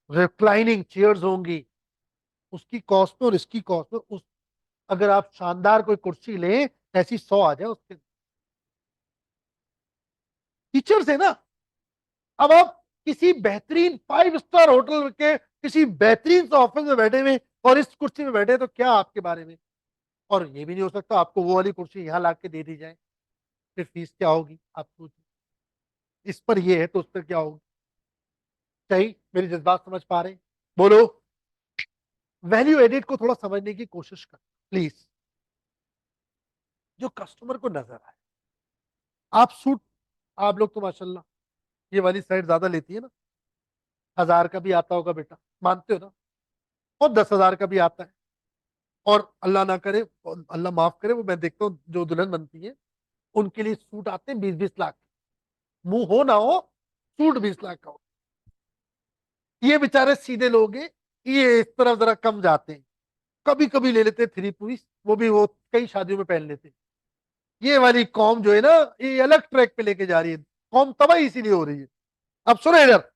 [SPEAKER 1] रिक्लाइनिंग चेयर्स होंगी। उसकी कॉस्ट में और इसकी कॉस्ट में उस, अगर आप शानदार कोई कुर्सी लें, ऐसी 100 आ जाए उसके फीचर्स है ना। अब आप किसी बेहतरीन 5 स्टार होटल के किसी बेहतरीन से ऑफिस में बैठे हुए और इस कुर्सी में बैठे, तो क्या आपके बारे में? और ये भी नहीं हो सकता आपको वो वाली कुर्सी यहाँ ला के दे दी जाए, फिर फीस क्या होगी आप सोचिए। इस पर ये है तो उस पर क्या होगी? सही मेरी जज्बात समझ पा रहे हैं? बोलो। वैल्यू एडिट को थोड़ा समझने की कोशिश कर प्लीज। जो कस्टमर को नजर आए। आप सूट, आप लोग तो माशाल्लाह ये वाली साइड ज्यादा लेती है ना। 1000 का भी आता होगा बेटा, मानते हो ना? और 10,000 का भी आता है। और अल्लाह ना करे, अल्लाह माफ करे, वो मैं देखता हूँ जो दुल्हन बनती है उनके लिए सूट आते हैं 20-20 लाख। मुंह हो ना हो, सूट 20 लाख का हो। ये बेचारे सीधे लोग हैं, ये इस तरफ जरा कम जाते हैं। कभी कभी ले लेते 3 पीस, वो भी वो कई शादियों में पहन लेते। ये वाली कौम जो है ना, ये अलग ट्रैक पे लेके जा रही है। कौम तबाही इसीलिए हो रही है। अब सुनो इधर,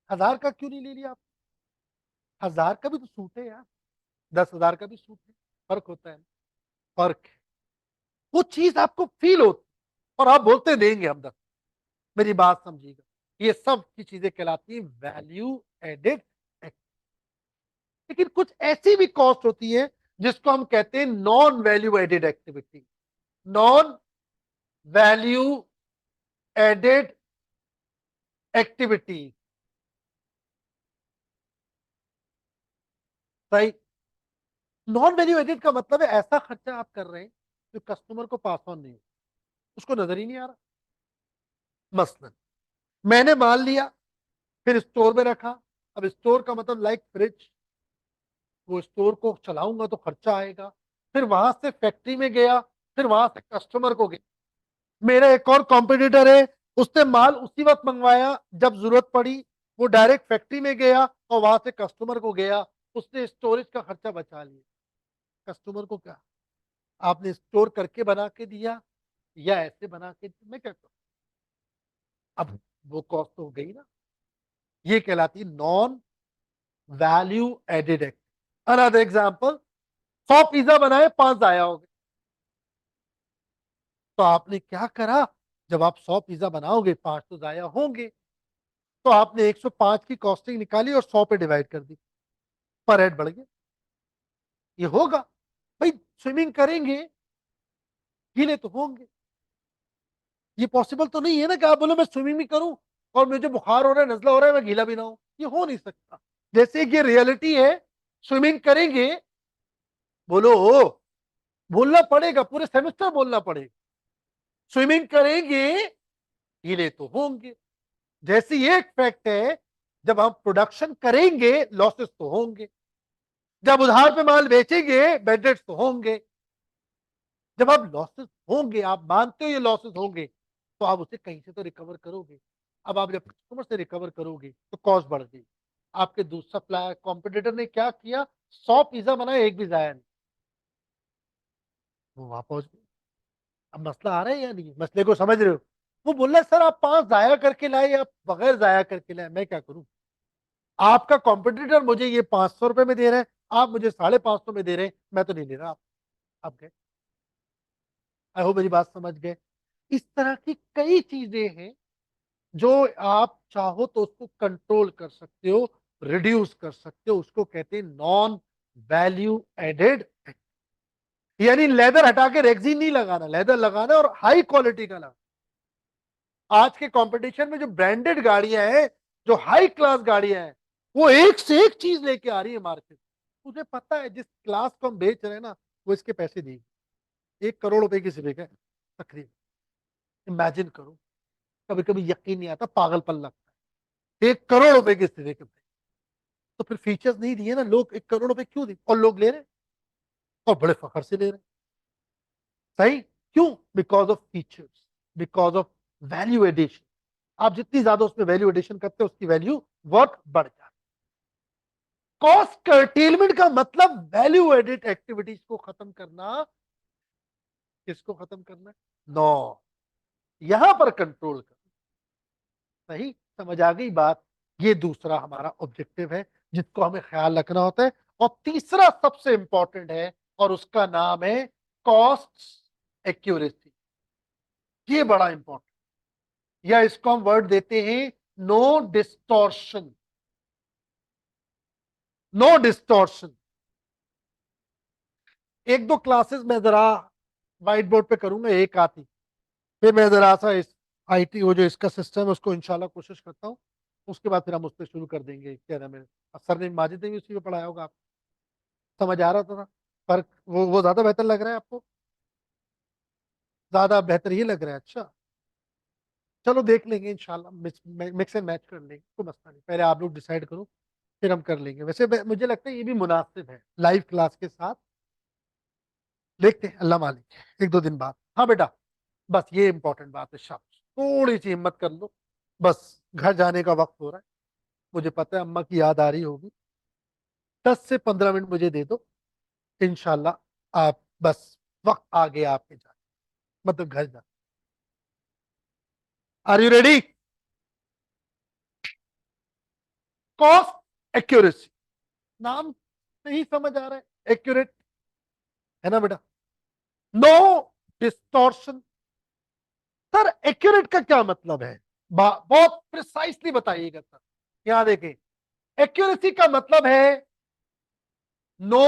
[SPEAKER 1] 1000 का क्यों नहीं ले लिया आप? 1000 का भी तो सूट है यार, 10,000 का भी सूट है। फर्क होता है, फर्क है। वो चीज आपको फील होती और आप बोलते देंगे हम 10। मेरी बात समझिएगा, ये सब की चीजें कहलाती हैं वैल्यू एडेड। लेकिन कुछ ऐसी भी कॉस्ट होती है जिसको हम कहते हैं non value added activity. Non value added activity, सही। नॉन वैल्यू एडेड का मतलब है ऐसा खर्चा आप कर रहे हैं जो कस्टमर को पास ऑन नहीं हो, उसको नजर ही नहीं आ रहा। मसलन मैंने माल लिया, फिर स्टोर में रखा। अब स्टोर का मतलब लाइक फ्रिज, वो स्टोर को चलाऊंगा तो खर्चा आएगा। फिर वहां से फैक्ट्री में गया, फिर वहां से कस्टमर को गया। मेरा एक और कॉम्पिटिटर है, उसने माल उसी वक्त मंगवाया जब जरूरत पड़ी, वो डायरेक्ट फैक्ट्री में गया और वहां से कस्टमर को गया, उसने स्टोरेज का खर्चा बचा लिया। कस्टमर को क्या, आपने स्टोर करके बना के दिया या ऐसे बना के, मैं क्या करूं? अब वो कॉस्ट तो हो गई ना। ये कहलाती non value added act. Another example, 100 pizza बनाए, 5 जाया हो गए। तो आपने क्या करा, जब आप 100 पिज्जा बनाओगे 5 तो जाया होंगे, तो आपने 105 की कॉस्टिंग निकाली और 100 पे डिवाइड कर दी, पर हेड बढ़ गया। ये होगा भाई, स्विमिंग करेंगे गीले तो होंगे। ये पॉसिबल तो नहीं है ना कि आप बोलो मैं स्विमिंग भी करूं और मुझे बुखार हो रहा है, नजला हो रहा है, मैं गीला भी ना हूं। ये हो नहीं सकता। जैसे कि ये रियलिटी है, स्विमिंग करेंगे, बोलो ओ, बोलना पड़ेगा, पूरे सेमेस्टर बोलना पड़ेगा। स्विमिंग करेंगे गीले तो होंगे। जैसे ये एक फैक्ट है, जब हम प्रोडक्शन करेंगे लॉसेस तो होंगे, जब उधार पे माल बेचेंगे बैड डेट्स तो होंगे। जब आप लॉसेस होंगे, आप मानते हो ये लॉसेस होंगे, तो आप उसे कहीं से तो रिकवर करोगे। अब आप जब कस्टमर से रिकवर करोगे तो कॉस्ट बढ़ गई। आपके दूसरा सप्लायर कॉम्पिटिटर ने क्या किया, 100 पिज्जा बनाए, एक भी जाया नहीं, वो वहां पहुंच गए। अब मसला आ रहा है या नहीं, मसले को समझ रहे हो? वो बोल रहा है सर आप 5 जाया करके लाए या बगैर जाया करके लाए, मैं क्या करूं? आपका कॉम्पिटिटर मुझे ये 500 रुपए में दे रहे हैं, आप मुझे 550 में दे रहे हैं, मैं तो नहीं ले रहा। आप गए। आई होप मेरी बात समझ गए। इस तरह की कई चीजें हैं जो आप चाहो तो उसको कंट्रोल कर सकते हो, रिड्यूस कर सकते हो। उसको कहते हैं नॉन वैल्यू एडेड। यानी लेदर हटा के रेक्सिन नहीं लगाना, लेदर लगाना और हाई क्वालिटी का लगाना। आज के कंपटीशन में जो ब्रांडेड गाड़ियां हैं, जो हाई क्लास गाड़ियां हैं, वो एक से एक चीज लेके आ रही है मार्केट। मुझे पता है जिस क्लास को हम बेच रहे हैं ना, वो इसके पैसे देगी। 1 करोड़ रुपए की सिविक है तकरीबन। इमेजिन करो, कभी कभी यकीन नहीं आता, पागलपन लगता है। 1 करोड़ रुपए की सिविक है। तो फिर फीचर्स नहीं दिए ना, लोग 1 करोड़ रुपए क्यों दिए, और लोग ले रहे हैं और बड़े फखर से ले रहे हैं। सही क्यों? Because of features, because of value addition. आप जितनी ज्यादा उसमें वैल्यू एडिशन करते हो, उसकी वैल्यू वर्थ बढ़ जाती है। कॉस्ट कर्टेलमेंट का मतलब वैल्यू एडिड एक्टिविटीज को खत्म करना। किसको खत्म करना? नो, यहां पर कंट्रोल करना। सही समझ आ गई बात? ये दूसरा हमारा ऑब्जेक्टिव है जिसको हमें ख्याल रखना होता है। और तीसरा सबसे इंपॉर्टेंट है, और उसका नाम है कॉस्ट एक्यूरेसी। ये बड़ा इंपॉर्टेंट, या इसको हम वर्ड देते हैं नो डिस्टॉर्शन। No distortion. एक दो क्लासेस में जरा व्हाइट बोर्ड पे करूंगा, एक आती, फिर मैं जरा सा इस आईटी वो जो इसका सिस्टम है उसको इंशाल्लाह कोशिश करता हूँ। उसके बाद फिर हम उस पर शुरू कर देंगे। क्या नाम है, सर ने माजिद ने भी उसी पे पढ़ाया होगा, आप समझ आ रहा था ना? फर्क वो ज्यादा बेहतर लग रहा है आपको? ज्यादा बेहतर ये लग रहा है? अच्छा, चलो देख लेंगे इंशाल्लाह, मिक्स एंड मैच कर लेंगे, कोई मसला नहीं। पहले आप लोग डिसाइड करो, फिर हम कर लेंगे। वैसे मुझे लगता है ये भी मुनासिब है लाइव क्लास के साथ। देखते हैं, अल्लाह मालिक, 1 2 दिन बाद। हाँ बेटा, बस ये इंपॉर्टेंट बात है, शाबाश, थोड़ी सी हिम्मत कर लो। बस घर जाने का वक्त हो रहा है, मुझे पता है अम्मा की याद आ रही होगी। 10 से 15 मिनट मुझे दे दो, इंशाल्लाह आप बस, वक्त आ गया आपके जाने, मतलब घर जाने। Are you ready? Cost accuracy, नाम नहीं समझ आ रहा है? एक्यूरेट, है ना बेटा? No distortion. सर एक्यूरेट का क्या मतलब है? बहुत प्रिसाइसली बताइएगा सर। यहां देखें, एक्यूरेसी का मतलब है नो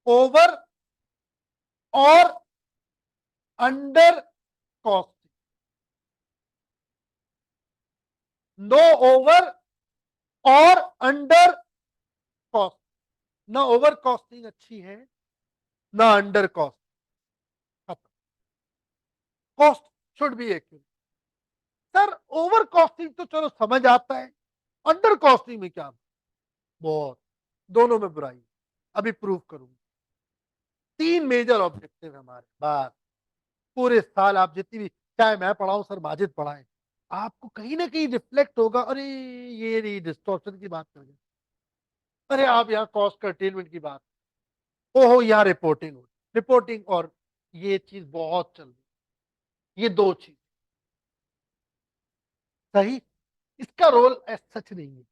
[SPEAKER 1] ओवर और अंडर कॉस्टिंग। नो ओवर और अंडर कॉस्ट। ना ओवर कॉस्टिंग अच्छी है, ना under cost. Cost should be accurate. Sir over costing तो चलो समझ आता है, अंडर कॉस्टिंग में क्या? बहुत, दोनों में बुराई। अभी प्रूव करूंगा। 3 मेजर ऑब्जेक्टिव है हमारे बात। पूरे साल आप जितनी भी, चाहे मैं पढ़ाऊं सर माजिद पढ़ाएं, आपको कहीं ना कहीं रिफ्लेक्ट होगा, अरे ये डिस्टॉर्शन की बात कर रहे हैं, अरे आप यहाँ कॉस्ट कर्टेलमेंट की बात, ओहो यहाँ रिपोर्टिंग हो, रिपोर्टिंग और ये चीज बहुत चल रही। ये दो चीज सही, इसका रोल सच नहीं है।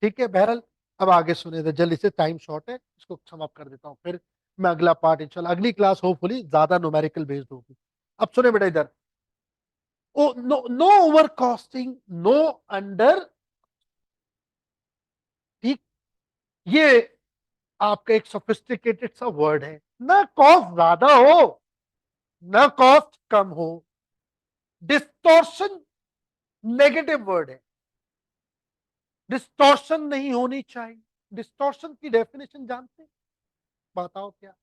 [SPEAKER 1] ठीक है बहरहाल, अब आगे सुने थे जल्दी से, टाइम शॉर्ट है, इसको समाप्त कर देता हूँ, फिर मैं अगला पार्ट इंशाल्लाह अगली क्लास होपफुली ज्यादा न्यूमेरिकल बेस्ड होगी। अब सुने बेटा इधर, oh no, no over costing, no under. ठीक, ये आपका एक सोफिस्टिकेटेड सा वर्ड है, ना कॉस्ट ज्यादा हो ना कॉस्ट कम हो। डिस्टॉर्शन नेगेटिव वर्ड है, डिस्टॉर्शन नहीं होनी चाहिए। डिस्टॉर्शन की डेफिनेशन जानते हैं? बताओ क्या?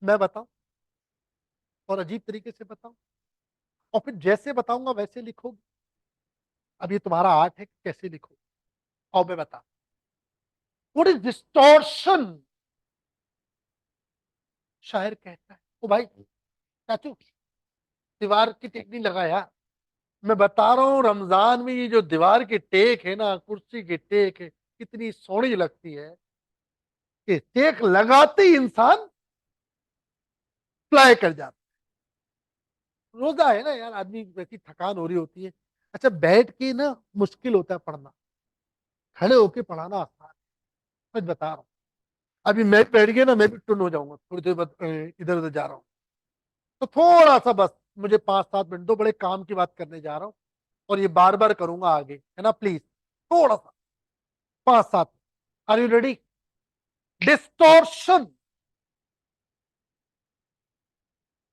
[SPEAKER 1] मैं बताऊं और अजीब तरीके से बताऊं, और फिर जैसे बताऊंगा वैसे लिखोगे। अब ये तुम्हारा आर्ट है कि कैसे लिखो। और मैं बता, व्हाट इज डिस्टॉर्शन? शायर कहता है, ओ भाई चाचू दीवार की टेक नहीं लगाया, मैं बता रहा हूं रमजान में ये जो दीवार की टेक है ना, कुर्सी की टेक है, कितनी सोहनी लगती है कि टेक लगाते ही इंसान फ्लाई कर जाता है। रोजा है ना यार, आदमी वैसी थकान हो रही होती है। अच्छा बैठ के ना मुश्किल होता है पढ़ना, खड़े होके पढ़ाना आसान है। मैं बता रहा हूँ, अभी मैं बैठ गया ना, मैं भी टुन हो जाऊंगा थोड़ी देर बाद, इधर उधर जा रहा हूँ। तो थोड़ा सा बस मुझे 5-7 मिनट दो, बड़े काम की बात करने जा रहा हूँ, और ये बार बार करूंगा आगे, है ना? प्लीज थोड़ा सा, 5-7। Are you ready? डिस्टॉर्शन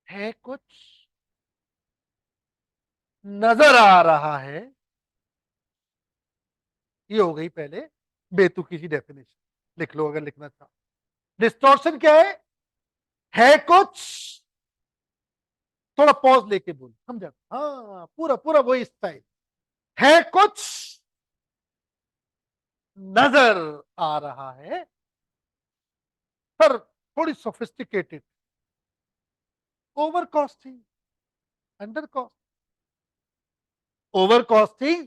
[SPEAKER 1] है कुछ नजर आ रहा है, ये हो गई पहले बेतुकी सी डेफिनेशन, लिख लो अगर लिखना चाहो। डिस्टॉर्शन क्या है कुछ, थोड़ा पॉज लेके बोल, समझा? हाँ पूरा पूरा वही स्टाइल, है कुछ नजर आ रहा है, पर थोड़ी sophisticated. Over costing, under cost, over costing,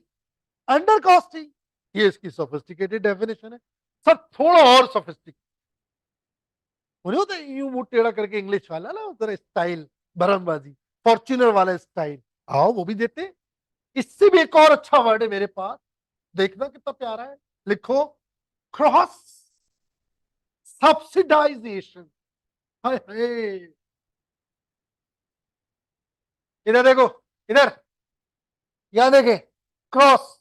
[SPEAKER 1] under costing, ये इसकी सोफिस्टिकेटेड डेफिनेशन है। सब थोड़ा और सोफिस्टिकेटेड नहीं होता, यूं मुंह टेढ़ा करके इंग्लिश वाला ना उधर स्टाइल, भरमबाजी, फॉर्च्यूनर वाला स्टाइल, आओ वो भी देते। इससे भी एक और अच्छा वर्ड है मेरे पास, देखना कितना प्यारा है, लिखो, क्रॉस सब्सिडाइजेशन। हाय हाय, इधर देखो, इधर, यहां देखे, क्रॉस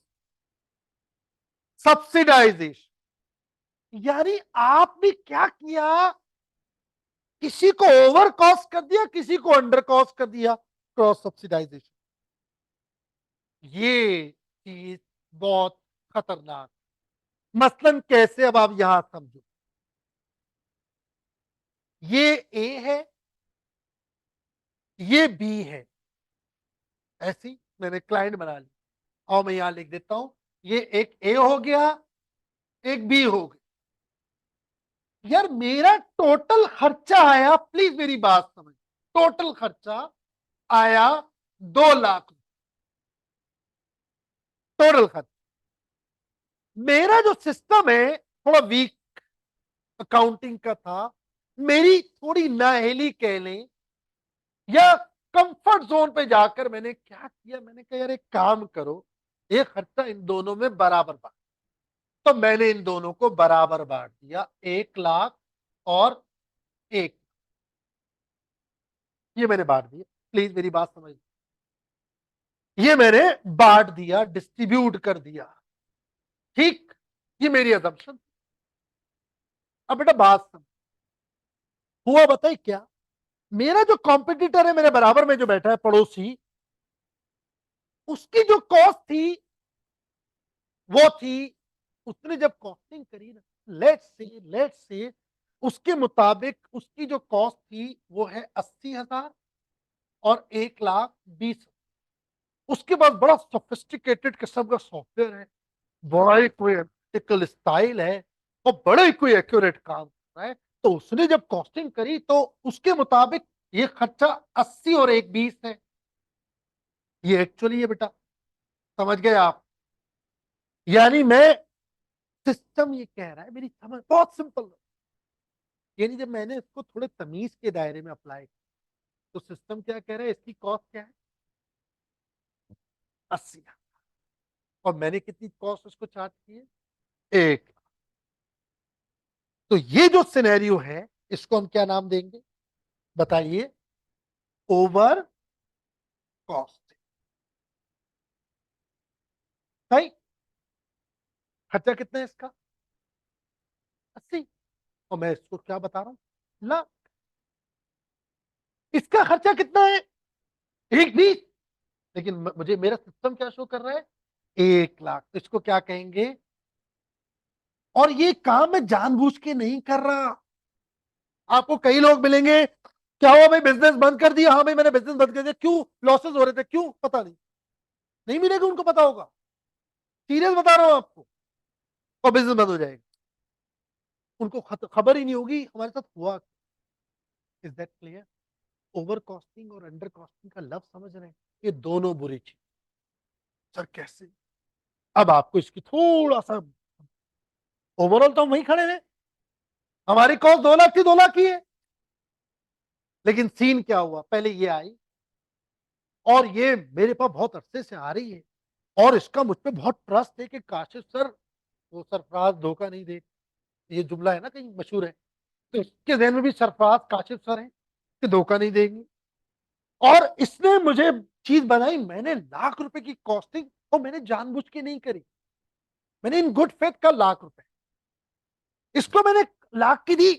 [SPEAKER 1] सब्सिडाइजेशन, यानी आपने क्या किया, किसी को ओवर कॉस्ट कर दिया, किसी को अंडर कॉस्ट कर दिया, क्रॉस सब्सिडाइजेशन। ये चीज बहुत खतरनाक। मसलन कैसे, अब आप यहां समझो, ये ए है, ये बी है, ऐसी मैंने क्लाइंट बना ली, और मैं यहां लिख देता हूं, ये एक ए हो गया, एक बी हो गया। यार मेरा टोटल खर्चा आया, प्लीज मेरी बात समझ, टोटल खर्चा आया 2 लाख, टोटल खर्चा। मेरा जो सिस्टम है थोड़ा वीक अकाउंटिंग का था, मेरी थोड़ी नाअहली कह लें, या कंफर्ट जोन पे जाकर मैंने क्या किया, मैंने कहा यार एक काम करो, एक खर्चा इन दोनों में बराबर बांट। तो मैंने इन दोनों को बराबर बांट दिया, 1 लाख और एक, ये मैंने बांट दिया, प्लीज मेरी बात समझ, ये मैंने बांट दिया, डिस्ट्रीब्यूट कर दिया, ठीक, ये मेरी अजम्पशन। अब बेटा बात समझ, हुआ बताइए क्या, मेरा जो कॉम्पिटिटर है, मेरे बराबर में जो बैठा है पड़ोसी, उसकी जो कॉस्ट थी वो थी, उसने जब कॉस्टिंग करी ना, लेट्स से उसके मुताबिक उसकी जो कॉस्ट थी वो है 80,000 और 1,20,000। उसके बाद बड़ा सोफिस्टिकेटेड किस्म का सॉफ्टवेयर है, बड़ा ही कोई एथिकल स्टाइल है, और बड़ा ही कोई एक्यूरेट काम कर रहा है। तो उसने जब कॉस्टिंग करी तो उसके मुताबिक ये खर्चा 80 और 1,20 है। ये एक्चुअली है बेटा, समझ गए आप? यानी मैं, सिस्टम ये कह रहा है, मेरी समझ बहुत सिंपल है। यानी जब मैंने इसको थोड़े तमीज के दायरे में अप्लाई, तो सिस्टम क्या कह रहा है, इसकी कॉस्ट क्या है, 80, और मैंने कितनी कॉस्ट उसको चार्ज की है, 1। तो ये जो सिनेरियो है, इसको हम क्या नाम देंगे बताइए, ओवर कॉस्ट। सही, खर्चा कितना है इसका, 80, और मैं इसको क्या बता रहा हूं, लाख। इसका खर्चा कितना है, 1,20, लेकिन मुझे मेरा सिस्टम क्या शो कर रहा है, 1,00,000। तो इसको क्या कहेंगे, और ये काम मैं जानबूझ के नहीं कर रहा। आपको कई लोग मिलेंगे, क्या हुआ भाई, बिजनेस बंद कर दिया, हाँ भाई मैंने बिजनेस बंद कर दिया, क्यों, लॉसेस हो रहे थे, क्यों, पता नहीं, नहीं मिलेगा, उनको पता होगा, सीरियस बता रहा हूं आपको, और बिजनेस बंद हो जाएगा, उनको खबर ही नहीं होगी हमारे साथ हुआ। Is that clear? Over costing और अंडर कॉस्टिंग का लव समझ रहे हैं, ये दोनों बुरी चीज। सर कैसे, अब आपको इसकी थोड़ा सा, ओवरऑल तो हम वहीं खड़े हैं, हमारी कॉस्ट 2,00,000 थी, 2,00,000 की है, लेकिन सीन क्या हुआ, पहले ये आई, और ये मेरे पास बहुत अरसे से आ रही है, और इसका मुझ पर बहुत ट्रस्ट है कि काशिफ सर, वो सरफराज धोखा नहीं दे, ये जुमला है ना कहीं मशहूर है, तो इसके जहन में भी सरफराज काशिफ सर है कि धोखा नहीं देंगे, और इसने मुझे चीज बनाई, मैंने ₹1,00,000 की कॉस्टिंग, और मैंने जानबूझ के नहीं करी, मैंने इन गुड फेथ का ₹1,00,000, इसको मैंने लाख की दी।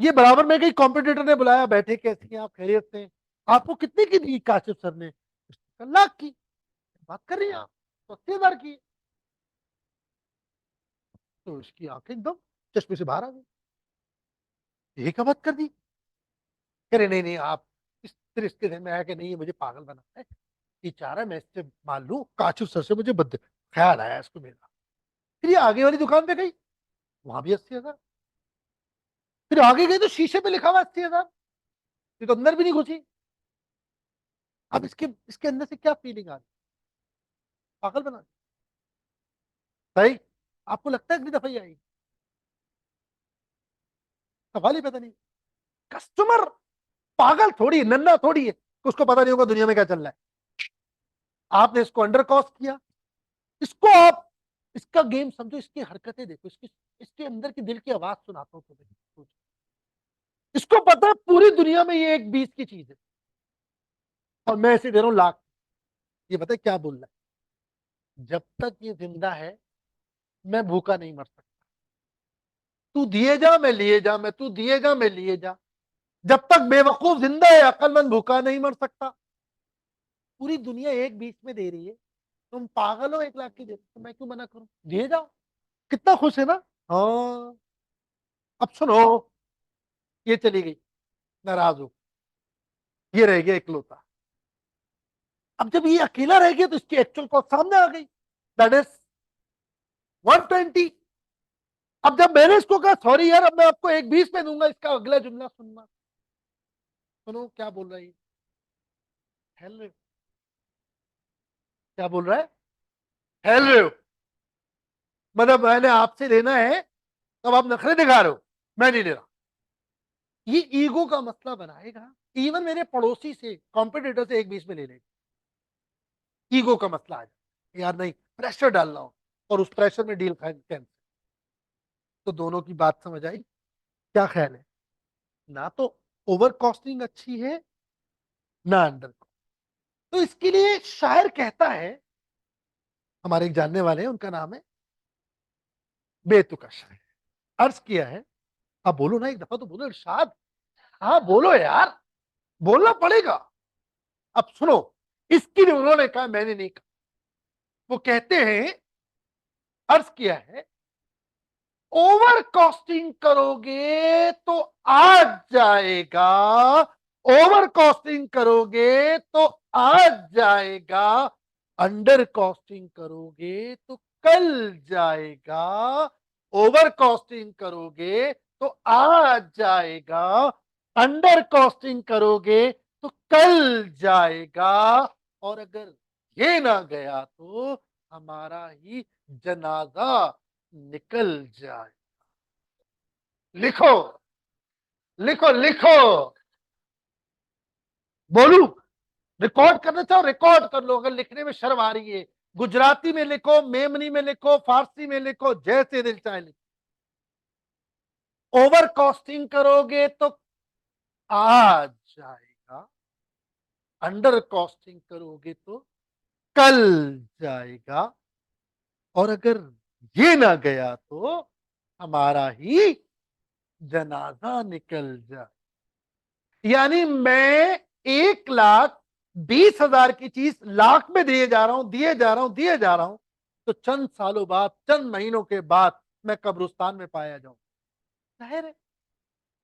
[SPEAKER 1] ये बराबर में कहीं कॉम्पिटिटर ने बुलाया, बैठे कैसी हैं आप, खैरियत से, आपको कितने की दी काशिफ सर ने, 1,00,000 की, बात कर रही हैं आप, तो 80,000 की। तो इसकी आंखें एकदम चश्मे से बाहर आ गई, ये क्या बात कर दी, कह रहे नहीं नहीं आप, फिर इसके ध्यान में आया कि नहीं, ये मुझे पागल बनाता है, ये चाह रहा है मैं इससे मान लू, काशिफ सर से मुझे बद ख्याल आया इसको मेरा। फिर ये आगे वाली दुकान पे गई, वहां भी 80,000, फिर आगे गई तो शीशे पे लिखा हुआ 80,000, ये तो अंदर भी नहीं घुसी। अब इसके इसके अंदर से क्या फीलिंग आ रही, पागल बना, सही, आपको लगता है अगली दफा ही आएगी, सवाल ही पता नहीं, कस्टमर पागल थोड़ी, नन्ना थोड़ी है, उसको पता नहीं होगा दुनिया में क्या चल रहा है। आपने इसको अंडर कॉस्ट किया, इसको आप, इसका गेम समझो, इसकी हरकतें देखो, इसकी, इसके अंदर की दिल की आवाज सुनाता हूं तुम्हें। इसको पता है पूरी दुनिया में ये 1,20 की चीज है, और मैं इसे दे रहा हूं 1,00,000। ये पता है क्या बोल रहा है, जब तक ये जिंदा है मैं भूखा नहीं मर सकता, तू दिए जा मैं लिए जा, मैं तू दिए जा मैं लिए जा, जब तक बेवकूफ जिंदा है अक्लमंद भूखा नहीं मर सकता। पूरी दुनिया 1,20 में दे रही है, तुम पागल हो, 1,00,000 की दे, तो मैं क्यों मना करूं, दिए जाओ, कितना खुश है ना। हाँ, अब सुनो, ये चली गई, नाराज हो, ये रह गया इकलौता। अब जब ये अकेला रह गया तो इसकी एक्चुअल कॉस्ट सामने आ गई, दैट इज 120। अब जब मैंने इसको कहा सॉरी यार, अब मैं आपको 1,20 में दूंगा, इसका अगला जुमला सुनना, सुनो क्या बोल रहा है, हेल रहे हो, क्या बोल रहा है, हेल रहे हो, मतलब मैंने आपसे लेना है, तब आप नखरे दिखा रहे हो, मैं नहीं ले रहा। ये ईगो का मसला बनाएगा, इवन मेरे पड़ोसी से, कॉम्पिटिटर से 1,20 में ले लेगा, ईगो का मसला आ जाए, यार नहीं, प्रेशर डालना हो, और उस प्रेशर में डील कैंसिल। तो दोनों की बात समझ आई, क्या ख्याल है, ना तो ओवर कॉस्टिंग अच्छी है ना अंडर। तो इसके लिए शायर कहता है, हमारे एक जानने वाले हैं, उनका नाम है बेतुका शायर। अर्ज किया है, आप बोलो ना, एक दफा तो बोलो इरशाद। हाँ बोलो यार, बोलना पड़ेगा। अब सुनो, इसके लिए उन्होंने कहा, मैंने नहीं कहा। वो कहते हैं, अर्ज किया है, ओवर कॉस्टिंग करोगे तो आ जाएगा, ओवर कॉस्टिंग करोगे तो आ जाएगा, अंडर कॉस्टिंग करोगे तो कल जाएगा। ओवर कॉस्टिंग करोगे तो आ जाएगा, अंडर कॉस्टिंग करोगे तो कल जाएगा, और अगर ये ना गया तो हमारा ही जनाजा निकल जाए। लिखो, लिखो, लिखो। बोलू, रिकॉर्ड करना चाहो रिकॉर्ड कर लो, अगर लिखने में शर्म आ रही है। गुजराती में लिखो, मेमनी में लिखो, फारसी में लिखो, जैसे दिल चाहे लिखो। ओवर कॉस्टिंग करोगे तो आ जाएगा, अंडर कॉस्टिंग करोगे तो कल जाएगा, और अगर ये ना गया तो हमारा ही जनाजा निकल जाए। यानी मैं 1,20,000 की चीज लाख में दिए जा रहा हूं, दिए जा रहा हूं, दिए जा रहा हूं, तो चंद सालों बाद, चंद महीनों के बाद मैं कब्रिस्तान में पाया जाऊं। जाहिर है,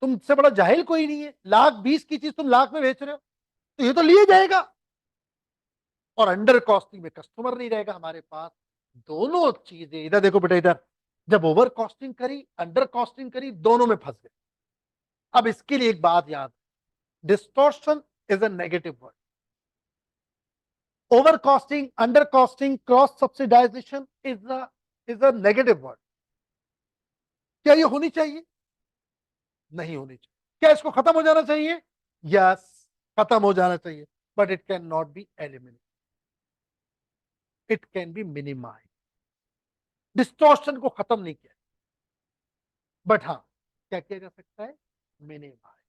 [SPEAKER 1] तुमसे बड़ा जाहिल कोई नहीं है। 1,20,000 की चीज तुम लाख में बेच रहे हो, तो ये तो लिए जाएगा। और अंडर कॉस्टिंग में कस्टमर नहीं रहेगा हमारे पास। दोनों चीजें, इधर देखो बेटा, इधर जब ओवर कॉस्टिंग करी, अंडर कॉस्टिंग करी, दोनों में फंस गए। अब इसके लिए एक बात याद, distortion is a negative word. Over costing, under costing, cross subsidisation is a negative word. क्या ये होनी चाहिए? नहीं होनी चाहिए। क्या इसको खत्म हो जाना चाहिए? यस, खत्म हो जाना चाहिए। But it can not be eliminate, it can be minimize. Distortion को खत्म नहीं किया, बट हाँ, क्या किया जा सकता है? मिनिमाइज।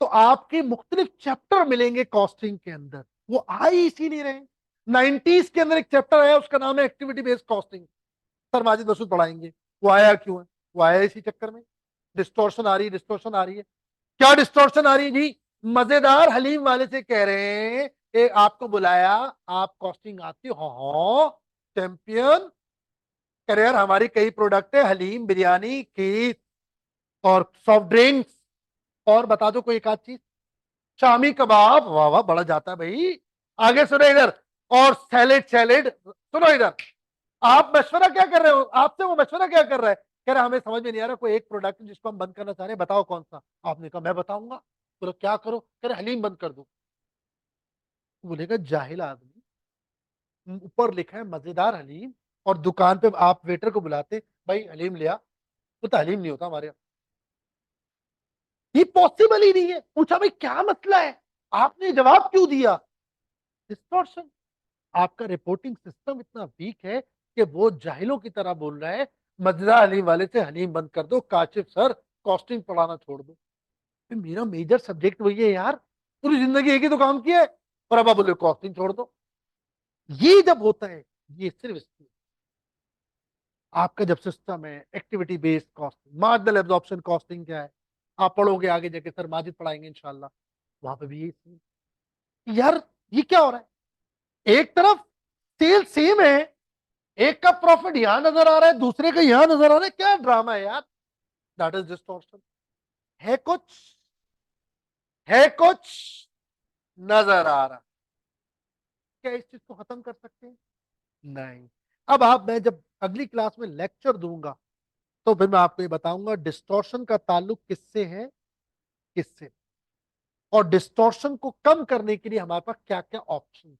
[SPEAKER 1] तो आपके मुख्तलिफ चैप्टर मिलेंगे कॉस्टिंग के अंदर, वो आ ही इसी नहीं रहे। 90s के अंदर एक चैप्टर आया, उसका नाम है activity based costing. Sir Majid Masood पढ़ाएंगे। वो आया क्यों है? वो आया इसी चक्कर में। डिस्टॉर्शन आ रही है, डिस्टॉर्शन आ रही है। क्या डिस्टॉर्शन आ रही है जी? मजेदार हलीम वाले से कह रहे हैं, आपको बुलाया, आप कॉस्टिंग आती हो चैंपियन, कह रहे यार हमारी कई प्रोडक्ट है, हलीम, बिरयानी, खीर और सॉफ्ट ड्रिंक्स, और बता दो कोई एक आध चीज। शामी कबाब, वाह वाह, बड़ा जाता है भाई। आगे सुनो इधर, और सैलेड, सैलेड सुनो इधर। आप मशवरा क्या कर रहे हो? आपसे वो मशवरा क्या कर रहा है? कह रहा हमें समझ में नहीं आ रहा, कोई एक प्रोडक्ट जिसको हम बंद करना चाह रहे हैं, बताओ कौन सा। आपने कहा मैं बताऊंगा। बोलो क्या करो? कह रहे हलीम बंद कर दो। बोलेगा जाहिल आदमी, ऊपर लिखा है मजेदार हलीम, और दुकान पे आप वेटर को बुलाते, भाई हलीम लिया, वो तो हलीम नहीं होता हमारे यहाँ। ये पॉसिबल ही नहीं है। पूछा भाई क्या मसला है, आपने जवाब क्यों दिया? डिस्टॉर्शन। आपका रिपोर्टिंग सिस्टम इतना वीक है कि वो जाहिलों की तरह बोल रहा है, मजदा हलीम वाले से हलीम बंद कर दो, काशिफ सर कॉस्टिंग पढ़ाना छोड़ दो। मेरा मेजर सब्जेक्ट वही है यार, पूरी जिंदगी एक ही तो काम किया है, और अब आप बोले कॉस्टिंग छोड़ दो। ये जब होता है, ये सिर्फ इसलिए, आपका जब सिस्टम है activity based costing, marginal absorption costing क्या है, आप पढ़ोगे आगे जाके, सर माजिद पढ़ाएंगे इंशाल्लाह, वहां पे भी ये यार, ये क्या हो रहा है? एक तरफ सेल सेम है, एक का प्रॉफिट यहां नजर आ रहा है, दूसरे का यहां नजर आ रहा है, क्या ड्रामा है यार? That is distortion. है कुछ, है कुछ नजर आ रहा, क्या इस चीज को खत्म कर सकते हैं? नहीं। अब आप, मैं जब अगली क्लास में लेक्चर दूंगा, तो फिर मैं आपको ये बताऊंगा डिस्टॉर्शन का ताल्लुक किससे है, किससे, और डिस्टॉर्शन को कम करने के लिए हमारे पास क्या क्या ऑप्शन,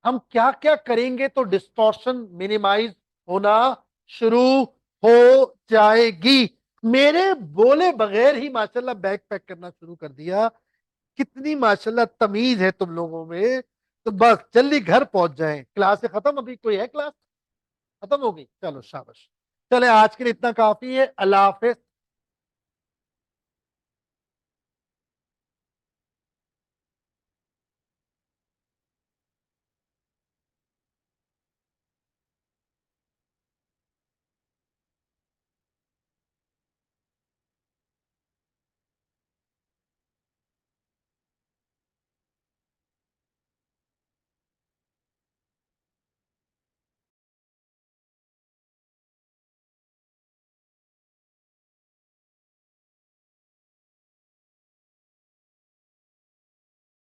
[SPEAKER 1] हम क्या क्या करेंगे तो डिस्टॉर्शन मिनिमाइज होना शुरू हो जाएगी। मेरे बोले बगैर ही माशाल्लाह बैग पैक करना शुरू कर दिया। कितनी माशाल्लाह तमीज है तुम लोगों में। तो बस जल्दी घर पहुंच जाएं, क्लास है खत्म, अभी कोई है क्लास? खत्म हो गई, चलो शाबाश। चले आज के लिए इतना काफी है, अल्लाह हाफिज।